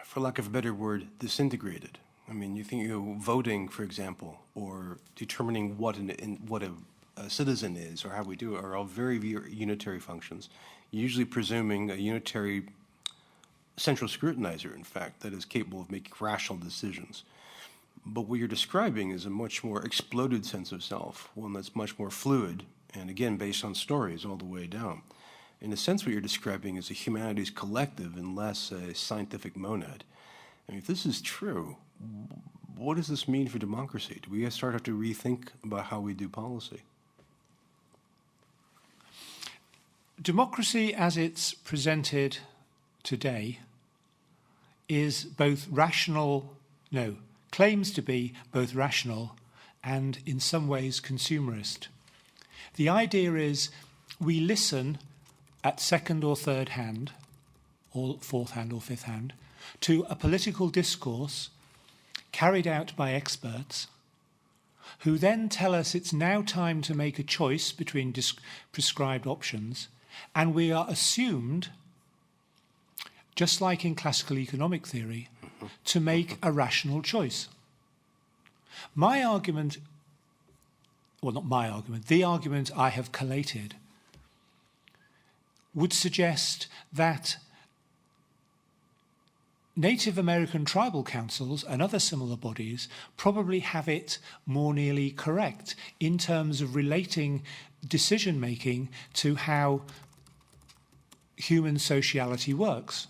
for lack of a better word, disintegrated? I mean, you think voting, for example, or determining what a citizen is or how we do it are all very unitary functions, usually presuming a unitary central scrutinizer, in fact, that is capable of making rational decisions. But what you're describing is a much more exploded sense of self, one that's much more fluid, and again, based on stories all the way down. In a sense, what you're describing is a humanities collective and less a scientific monad. I mean, if this is true, what does this mean for democracy? Do we start to have to rethink about how we do policy? Democracy, as it's presented today, is both claims to be both rational and in some ways consumerist. The idea is we listen at second or third hand, or fourth hand or fifth hand, to a political discourse carried out by experts who then tell us it's now time to make a choice between prescribed options, and we are assumed, just like in classical economic theory, to make a rational choice. My argument, well, not my argument, the argument I have collated would suggest that Native American tribal councils and other similar bodies probably have it more nearly correct in terms of relating decision-making to how human sociality works.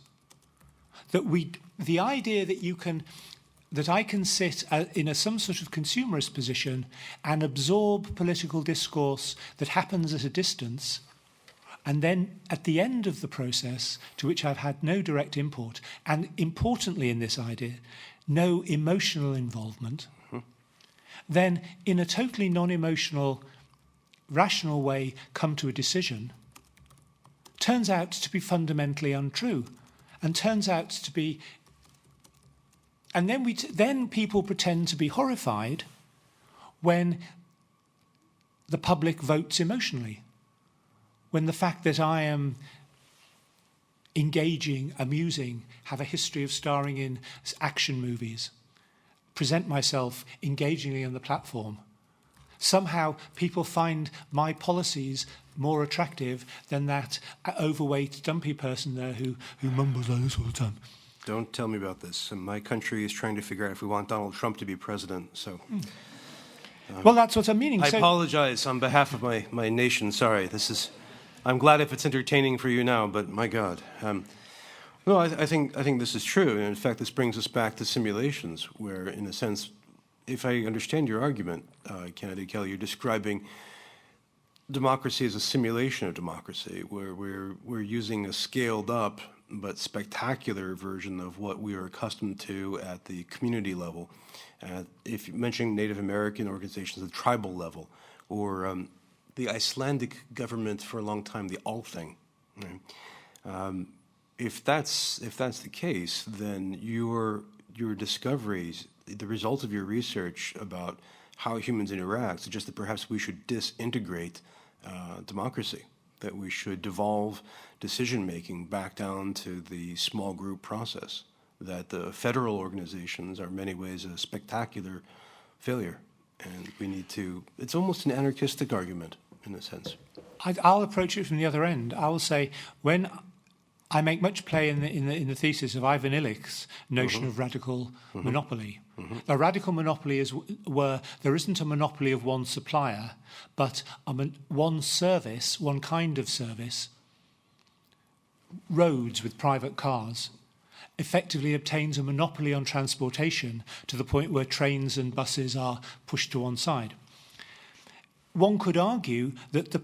The idea that I can sit in some sort of consumerist position and absorb political discourse that happens at a distance, and then at the end of the process, to which I've had no direct import, and importantly in this idea, no emotional involvement, then in a totally non-emotional, rational way come to a decision, turns out to be fundamentally untrue, and turns out to be... And then people pretend to be horrified when the public votes emotionally. When the fact that I am engaging, amusing, have a history of starring in action movies, present myself engagingly on the platform, somehow people find my policies more attractive than that overweight, dumpy person there who mumbles like this all the time. Don't tell me about this. My country is trying to figure out if we want Donald Trump to be president, so... Well, that's what I'm meaning. I apologize on behalf of my nation. Sorry, I'm glad if it's entertaining for you now, but my God. No, I think this is true. And in fact, this brings us back to simulations, where, in a sense, if I understand your argument, candidate Kelly, you're describing democracy as a simulation of democracy, where we're using a scaled-up but spectacular version of what we are accustomed to at the community level. If you're mentioning Native American organizations at the tribal level, or the Icelandic government for a long time, the Aalto. Right? If that's the case, then your discoveries, the result of your research about how humans interact, suggest that perhaps we should disintegrate democracy, that we should devolve decision-making back down to the small group process, that the federal organizations are in many ways a spectacular failure. And we need to, it's almost an anarchistic argument, in a sense. I'll approach it from the other end. I will say, when I make much play in the thesis of Ivan Illich's notion of radical monopoly. A radical monopoly is where there isn't a monopoly of one supplier, but one service, one kind of service, roads with private cars, effectively obtains a monopoly on transportation to the point where trains and buses are pushed to one side. One could argue that the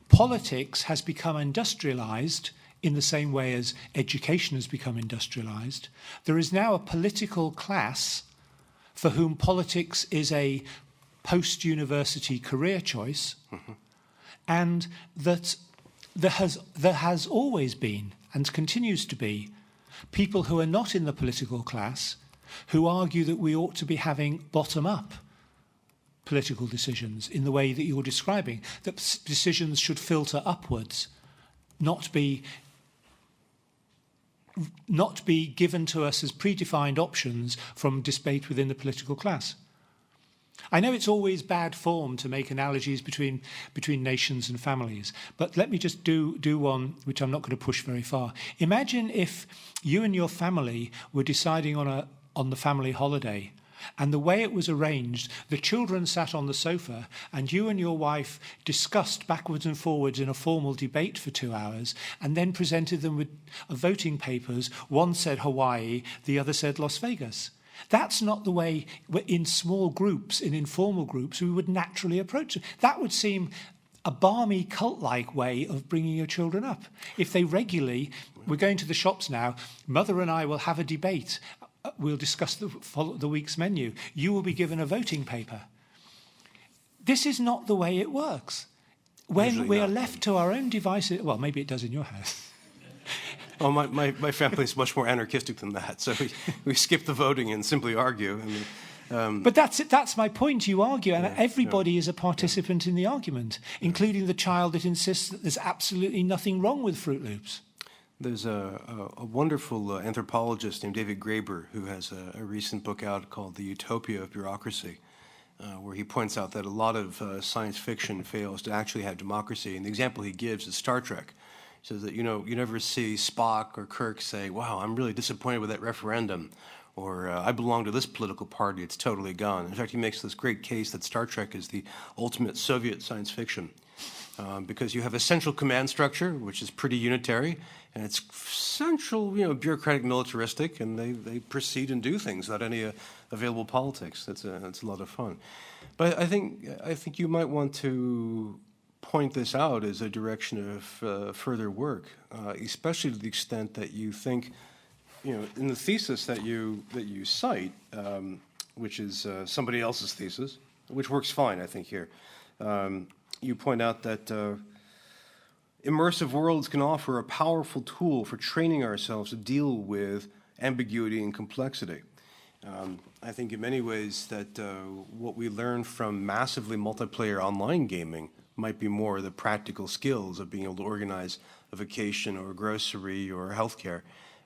politics has become industrialized in the same way as education has become industrialized. There is now a political class for whom politics is a post-university career choice, and that there has always been and continues to be people who are not in the political class who argue that we ought to be having bottom-up political decisions in the way that you're describing, that decisions should filter upwards, not be given to us as predefined options from debate within the political class. I know it's always bad form to make analogies between nations and families, but let me just do one which I'm not going to push very far. Imagine if you and your family were deciding on the family holiday, and the way it was arranged, the children sat on the sofa and you and your wife discussed backwards and forwards in a formal debate for 2 hours and then presented them with voting papers. One said Hawaii, the other said Las Vegas. That's not the way in small groups, in informal groups, we would naturally approach it. That would seem a balmy, cult-like way of bringing your children up. If they regularly, we're going to the shops now, Mother and I will have a debate. We'll discuss the week's menu. You will be given a voting paper. This is not the way it works. When we are left to our own devices, well, maybe it does in your house. Oh, my family is much more anarchistic than that. So we skip the voting and simply argue. But that's my point. You argue, and everybody is a participant in the argument, including the child that insists that there's absolutely nothing wrong with Fruit Loops. There's a wonderful anthropologist named David Graeber who has a recent book out called The Utopia of Bureaucracy, where he points out that a lot of science fiction fails to actually have democracy. And the example he gives is Star Trek. So that, you never see Spock or Kirk say, wow, I'm really disappointed with that referendum, or I belong to this political party, it's totally gone. In fact, he makes this great case that Star Trek is the ultimate Soviet science fiction, because you have a central command structure, which is pretty unitary, and it's central, bureaucratic, militaristic, and they proceed and do things without any available politics. That's a lot of fun. But I think you might want to point this out as a direction of further work, especially to the extent that you think, in the thesis that you cite, which is somebody else's thesis, which works fine, I think, here. You point out that immersive worlds can offer a powerful tool for training ourselves to deal with ambiguity and complexity. I think in many ways that what we learn from massively multiplayer online gaming might be more the practical skills of being able to organize a vacation or a grocery or healthcare.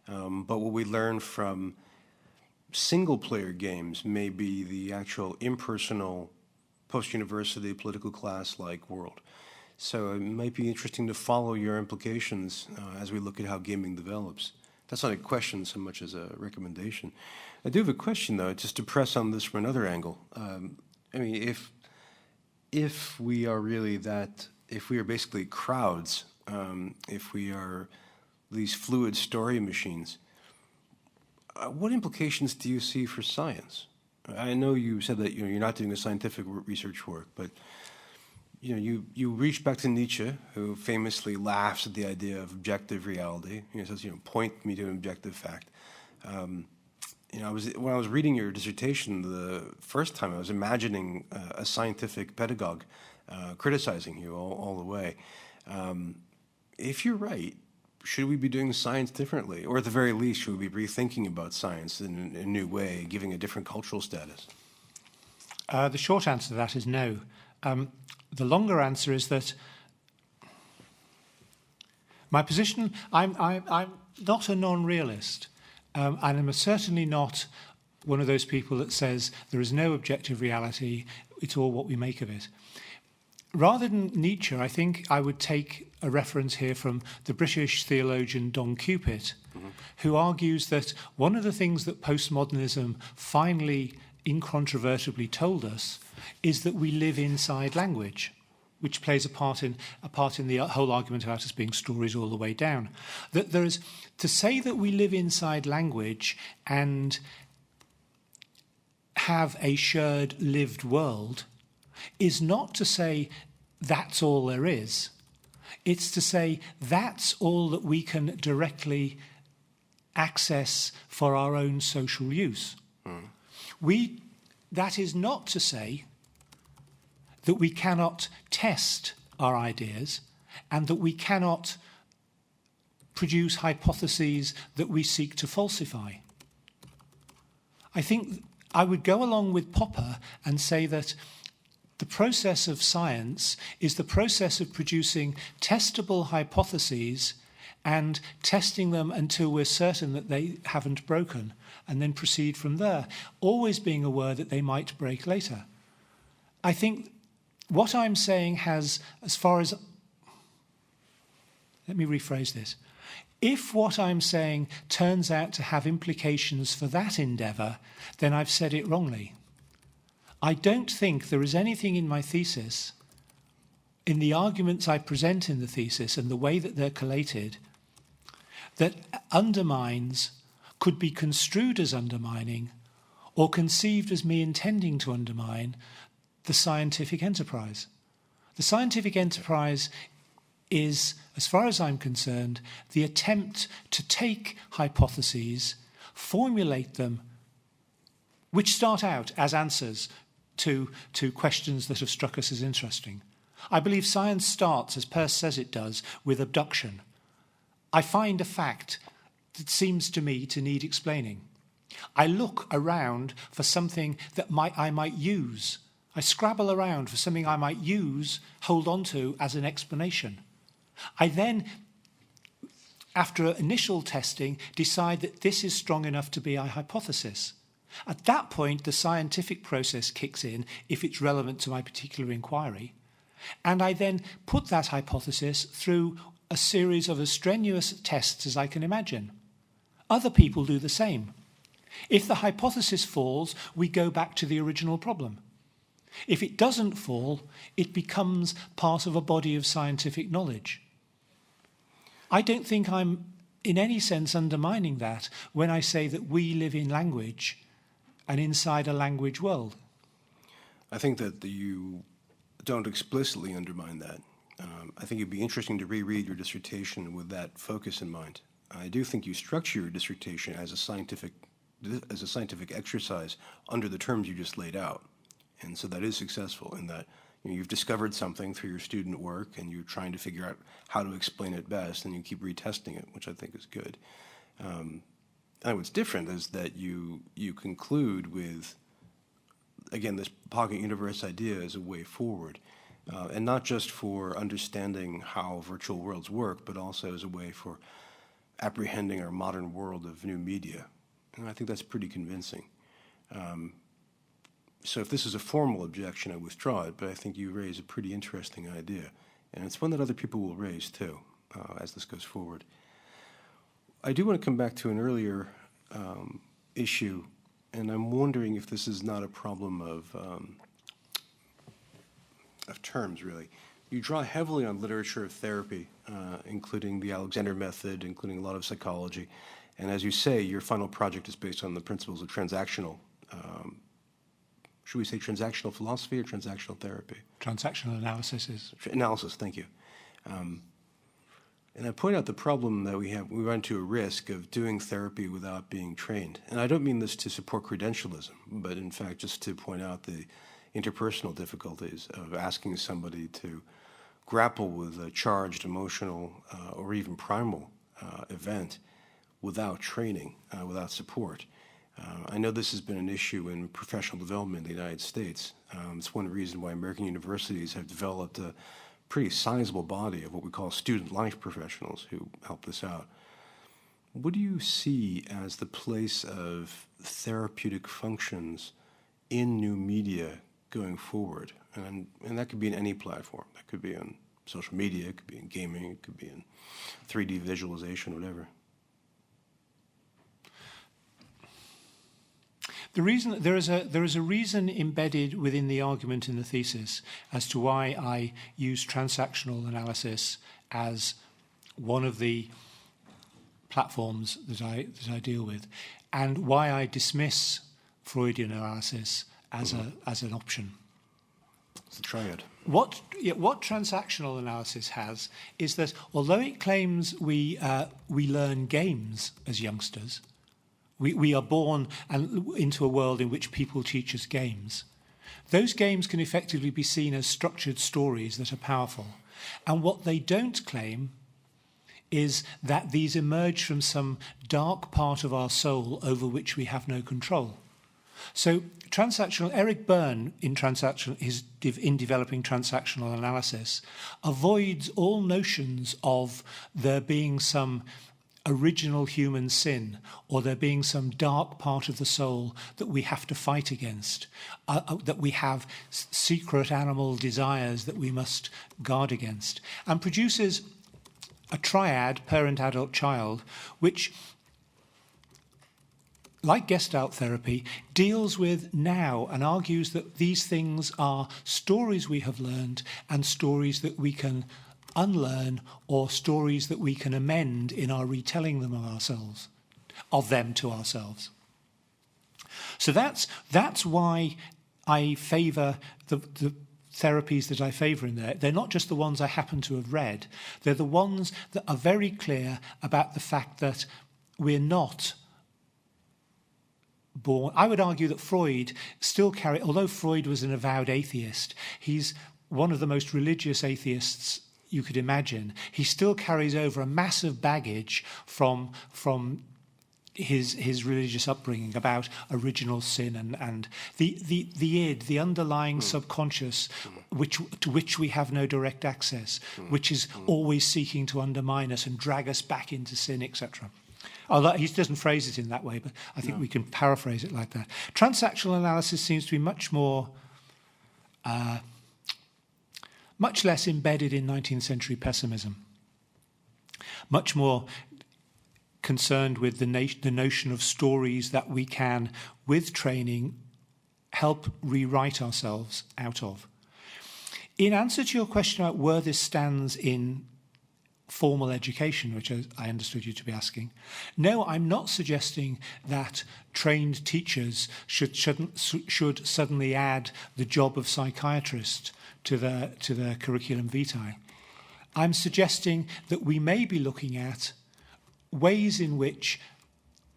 But what we learn from single-player games may be the actual impersonal, post-university, political class-like world. So it might be interesting to follow your implications as we look at how gaming develops. That's not a question so much as a recommendation. I do have a question, though, just to press on this from another angle. If we are really if we are basically crowds, if we are these fluid story machines, what implications do you see for science? I know you said that you're not doing the scientific research work, but you reach back to Nietzsche, who famously laughs at the idea of objective reality. He says, point me to an objective fact. When I was reading your dissertation the first time, I was imagining a scientific pedagogue criticizing you all the way. If you're right, should we be doing science differently? Or at the very least, should we be rethinking about science in a new way, giving a different cultural status? The short answer to that is no. The longer answer is that my position, I'm not a non-realist. And I'm certainly not one of those people that says there is no objective reality, it's all what we make of it. Rather than Nietzsche, I think I would take a reference here from the British theologian Don Cupid, who argues that one of the things that postmodernism finally incontrovertibly told us is that we live inside language, which plays a part in the whole argument about us being stories all the way down. That there is, to say that we live inside language and have a shared lived world is not to say that's all there is. It's to say that's all that we can directly access for our own social use. That is not to say that we cannot test our ideas and that we cannot produce hypotheses that we seek to falsify. I think I would go along with Popper and say that the process of science is the process of producing testable hypotheses and testing them until we're certain that they haven't broken, and then proceed from there, always being aware that they might break later. I think what I'm saying has, let me rephrase this. If what I'm saying turns out to have implications for that endeavour, then I've said it wrongly. I don't think there is anything in my thesis, in the arguments I present in the thesis and the way that they're collated, that undermines, could be construed as undermining, or conceived as me intending to undermine the scientific enterprise. The scientific enterprise is, as far as I'm concerned, the attempt to take hypotheses, formulate them, which start out as answers to questions that have struck us as interesting. I believe science starts, as Peirce says it does, with abduction. I find a fact that seems to me to need explaining. I look around for something that I might use. I scrabble around for something I might use, hold on to as an explanation. I then, after initial testing, decide that this is strong enough to be a hypothesis. At that point, the scientific process kicks in if it's relevant to my particular inquiry. And I then put that hypothesis through a series of as strenuous tests as I can imagine. Other people do the same. If the hypothesis falls, we go back to the original problem. If it doesn't fall, it becomes part of a body of scientific knowledge. I don't think I'm in any sense undermining that when I say that we live in language and inside a language world. I think that you don't explicitly undermine that. I think it'd be interesting to reread your dissertation with that focus in mind. I do think you structure your dissertation as a scientific exercise under the terms you just laid out. And so that is successful in that you've discovered something through your student work and you're trying to figure out how to explain it best, and you keep retesting it, which I think is good. And what's different is that you conclude with, again, this pocket universe idea as a way forward, and not just for understanding how virtual worlds work, but also as a way for apprehending our modern world of new media. And I think that's pretty convincing. So if this is a formal objection, I withdraw it, but I think you raise a pretty interesting idea. And it's one that other people will raise too, as this goes forward. I do want to come back to an earlier issue, and I'm wondering if this is not a problem of terms, really. You draw heavily on literature of therapy, including the Alexander method, including a lot of psychology. And as you say, your final project is based on the principles of transactional, should we say transactional philosophy or transactional therapy? Transactional analysis is. Analysis, thank you. And I point out the problem that we run into a risk of doing therapy without being trained. And I don't mean this to support credentialism, but in fact just to point out the interpersonal difficulties of asking somebody to grapple with a charged emotional or even primal event without training, without support. I know this has been an issue in professional development in the United States. It's one reason why American universities have developed a pretty sizable body of what we call student life professionals who help this out. What do you see as the place of therapeutic functions in new media going forward? And that could be in any platform. That could be on social media, it could be in gaming, it could be in 3D visualization, whatever. The reason there is a reason embedded within the argument in the thesis as to why I use transactional analysis as one of the platforms that I deal with, and why I dismiss Freudian analysis as an option. It's a triad. What transactional analysis has is that although it claims we learn games as youngsters, we are born into a world in which people teach us games. Those games can effectively be seen as structured stories that are powerful. And what they don't claim is that these emerge from some dark part of our soul over which we have no control. So Eric Byrne, in developing transactional analysis, avoids all notions of there being some original human sin, or there being some dark part of the soul that we have to fight against, that we have secret animal desires that we must guard against, and produces a triad, parent, adult, child, which, like Gestalt therapy, deals with now and argues that these things are stories we have learned and stories that we can unlearn, or stories that we can amend in our retelling them of them to ourselves. So that's why I favour the therapies that I favour in there. They're not just the ones I happen to have read. They're the ones that are very clear about the fact that we're not born. I would argue that Freud still although Freud was an avowed atheist, he's one of the most religious atheists you could imagine. He still carries over a massive baggage from his religious upbringing about original sin and the id, the underlying subconscious, to which we have no direct access, which is always seeking to undermine us and drag us back into sin, etc. Although he doesn't phrase it in that way, but I think we can paraphrase it like that. Transactional analysis seems to be much more much less embedded in 19th century pessimism, much more concerned with the notion of stories that we can, with training, help rewrite ourselves out of. In answer to your question about where this stands in formal education, which I understood you to be asking, no, I'm not suggesting that trained teachers should suddenly add the job of psychiatrist to their curriculum vitae. I'm suggesting that we may be looking at ways in which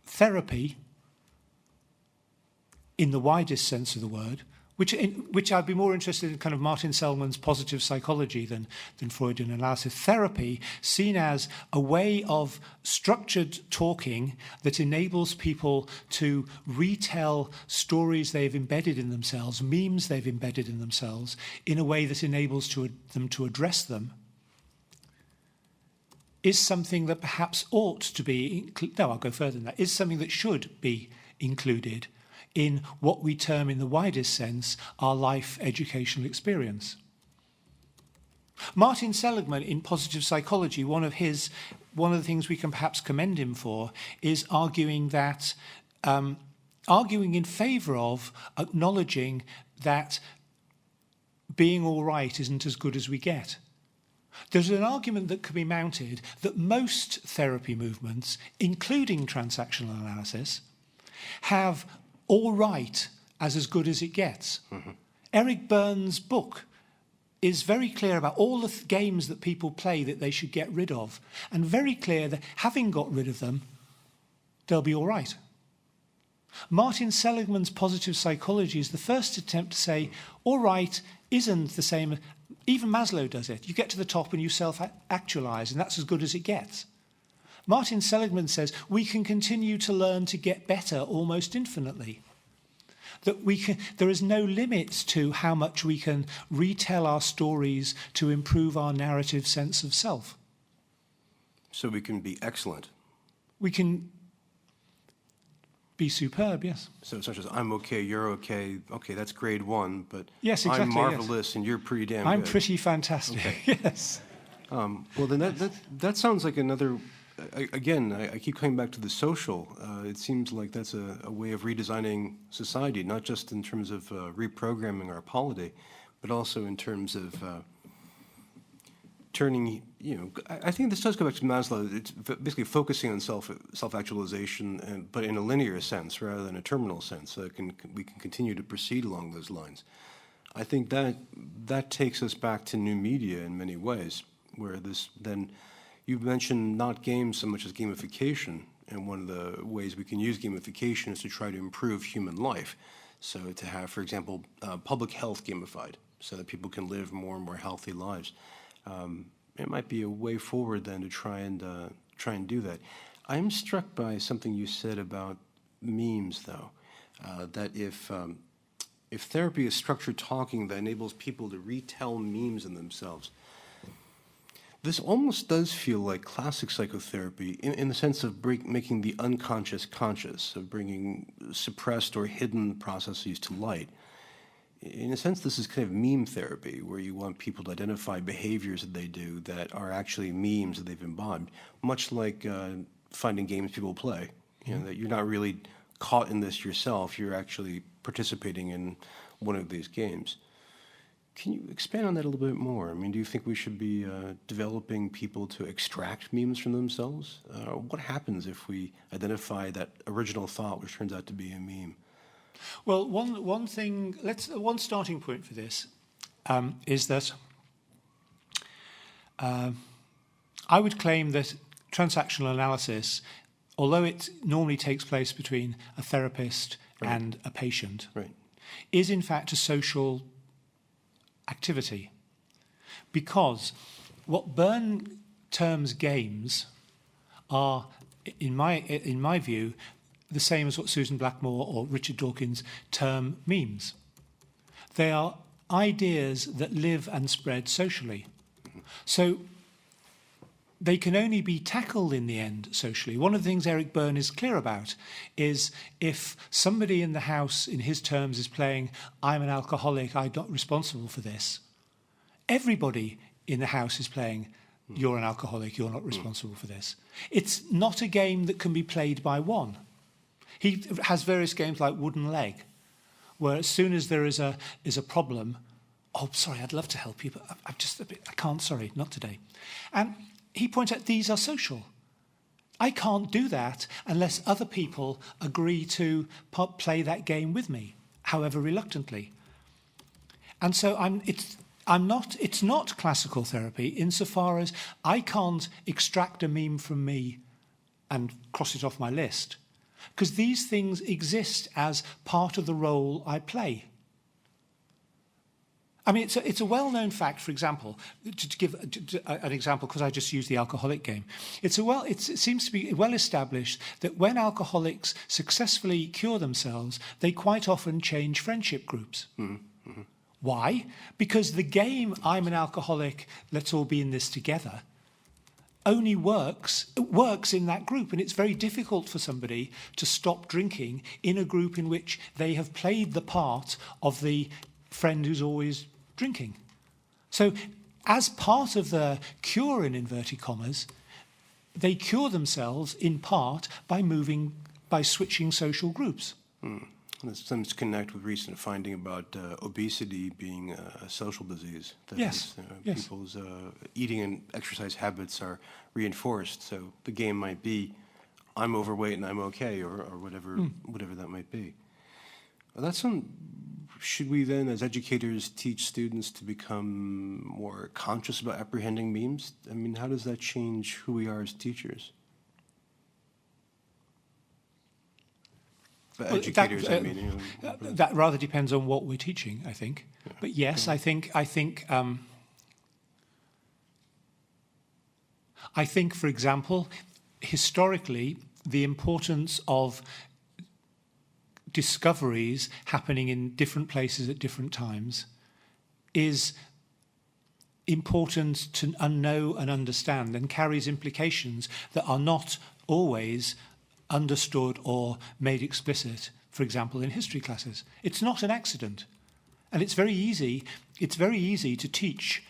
therapy, in the widest sense of the word, which I'd be more interested in kind of Martin Seligman's positive psychology than Freudian analysis. Therapy seen as a way of structured talking that enables people to retell stories they've embedded in themselves, memes they've embedded in themselves, in a way that enables them to address them, is something that perhaps ought to be, no, I'll go further than that, is something that should be included in what we term in the widest sense our life educational experience. Martin Seligman, in positive psychology, one of the things we can perhaps commend him for is arguing in favour of acknowledging that being all right isn't as good as we get. There's an argument that could be mounted that most therapy movements, including transactional analysis, have all right as good as it gets. Mm-hmm. Eric Berne's book is very clear about all the games that people play that they should get rid of, and very clear that having got rid of them, they'll be all right. Martin Seligman's positive psychology is the first attempt to say, all right isn't the same. Even Maslow does it. You get to the top and you self-actualize, and that's as good as it gets. Martin Seligman says we can continue to learn to get better almost infinitely. That there is no limit to how much we can retell our stories to improve our narrative sense of self. So we can be excellent. We can be superb, yes. So such as I'm okay, you're okay, okay, that's grade one, but yes, exactly, I'm marvelous, yes. And you're pretty damn good. I'm pretty fantastic, okay. Yes. Well, then that sounds like another. Again, I keep coming back to the social. It seems like that's a way of redesigning society, not just in terms of reprogramming our polity, but also in terms of turning, I think this does go back to Maslow. It's basically focusing on self-actualization, but in a linear sense rather than a terminal sense, so we can continue to proceed along those lines. I think that takes us back to new media in many ways, where you've mentioned not games so much as gamification, and one of the ways we can use gamification is to try to improve human life. So to have, for example, public health gamified, so that people can live more and more healthy lives. It might be a way forward then to try and do that. I'm struck by something you said about memes, though, that if therapy is structured talking that enables people to retell memes in themselves, this almost does feel like classic psychotherapy in the sense of making the unconscious conscious, of bringing suppressed or hidden processes to light. In a sense, this is kind of meme therapy, where you want people to identify behaviors that they do that are actually memes that they've imbibed, much like finding games people play. That you're not really caught in this yourself, you're actually participating in one of these games. Can you expand on that a little bit more? I mean, do you think we should be developing people to extract memes from themselves? What happens if we identify that original thought, which turns out to be a meme? Well, one starting point for this is that I would claim that transactional analysis, although it normally takes place between a therapist right. and a patient, right. is in fact a social activity, because what Byrne terms games are, in my view, the same as what Susan Blackmore or Richard Dawkins term memes. They are ideas that live and spread socially. So they can only be tackled in the end socially. One of the things Eric Byrne is clear about is if somebody in the house, in his terms, is playing, I'm an alcoholic, I'm not responsible for this, everybody in the house is playing, you're an alcoholic, you're not responsible for this. It's not a game that can be played by one. He has various games like Wooden Leg, where as soon as there is a problem, oh, sorry, I'd love to help you, but I'm just a bit, I can't, sorry, not today. And he points out these are social. I can't do that unless other people agree to play that game with me, however reluctantly. And so it's not classical therapy insofar as I can't extract a meme from me and cross it off my list, because these things exist as part of the role I play. I mean, it's a well-known fact, for example, to give an example, because I just used the alcoholic game. It seems to be well established that when alcoholics successfully cure themselves, they quite often change friendship groups. Mm-hmm. Mm-hmm. Why? Because the game, I'm an alcoholic, let's all be in this together, only works in that group. And it's very difficult for somebody to stop drinking in a group in which they have played the part of the friend who's always drinking. So as part of the cure, in inverted commas, they cure themselves in part by switching social groups. This seems to connect with recent finding about obesity being a social disease. That yes. Yes. People's eating and exercise habits are reinforced. So the game might be, I'm overweight and I'm okay, or whatever that might be. Well, should we then, as educators, teach students to become more conscious about apprehending memes? I mean, how does that change who we are as teachers? Educators, that rather depends on what we're teaching, I think. Yeah. But yes, yeah. I think, for example, historically, the importance of discoveries happening in different places at different times is important to know and understand, and carries implications that are not always understood or made explicit, for example, in history classes. It's not an accident. And it's very easy to teach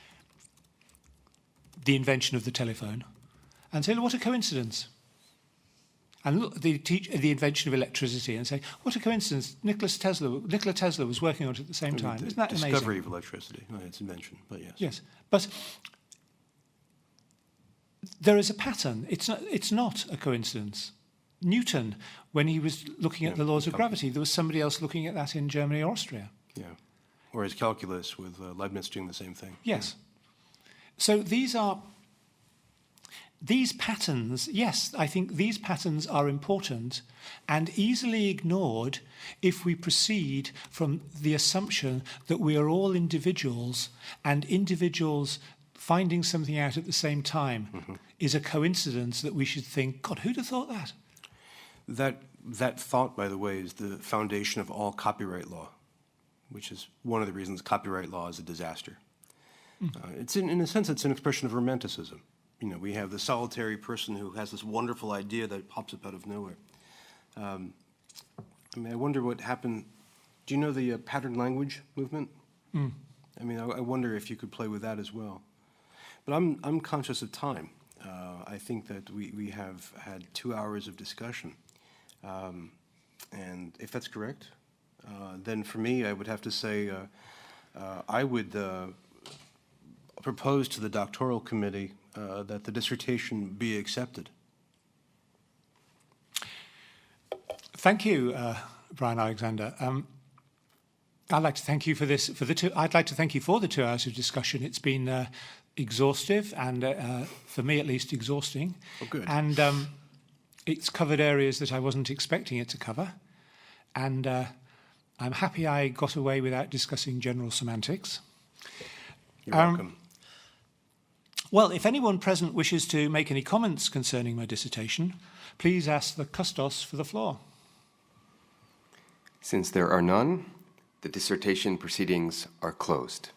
the invention of the telephone and say, what a coincidence. And look, the invention of electricity and say, what a coincidence, Nikola Tesla was working on it at the same time. Isn't that amazing? Discovery of electricity, its invention, but yes. Yes, but there is a pattern. It's not a coincidence. Newton, when he was looking at the laws of gravity, there was somebody else looking at that in Germany or Austria. Yeah, or his calculus with Leibniz doing the same thing. Yes. So these patterns, yes, I think these patterns are important and easily ignored if we proceed from the assumption that we are all individuals, and individuals finding something out at the same time is a coincidence that we should think, God, who'd have thought that? That thought, by the way, is the foundation of all copyright law, which is one of the reasons copyright law is a disaster. It's in a sense, it's an expression of romanticism. You know, we have the solitary person who has this wonderful idea that pops up out of nowhere. I mean, I wonder what happened. Do you know the pattern language movement? I mean, I wonder if you could play with that as well. But I'm conscious of time. I think that we have had 2 hours of discussion. And if that's correct, then for me, I would have to say I would propose to the doctoral committee that the dissertation be accepted. Thank you, Bryan Alexander. I'd like to thank you for this. I'd like to thank you for the 2 hours of discussion. It's been exhaustive and, for me at least, exhausting. Oh, good. And it's covered areas that I wasn't expecting it to cover. And I'm happy I got away without discussing general semantics. You're welcome. Well, if anyone present wishes to make any comments concerning my dissertation, please ask the Custos for the floor. Since there are none, the dissertation proceedings are closed.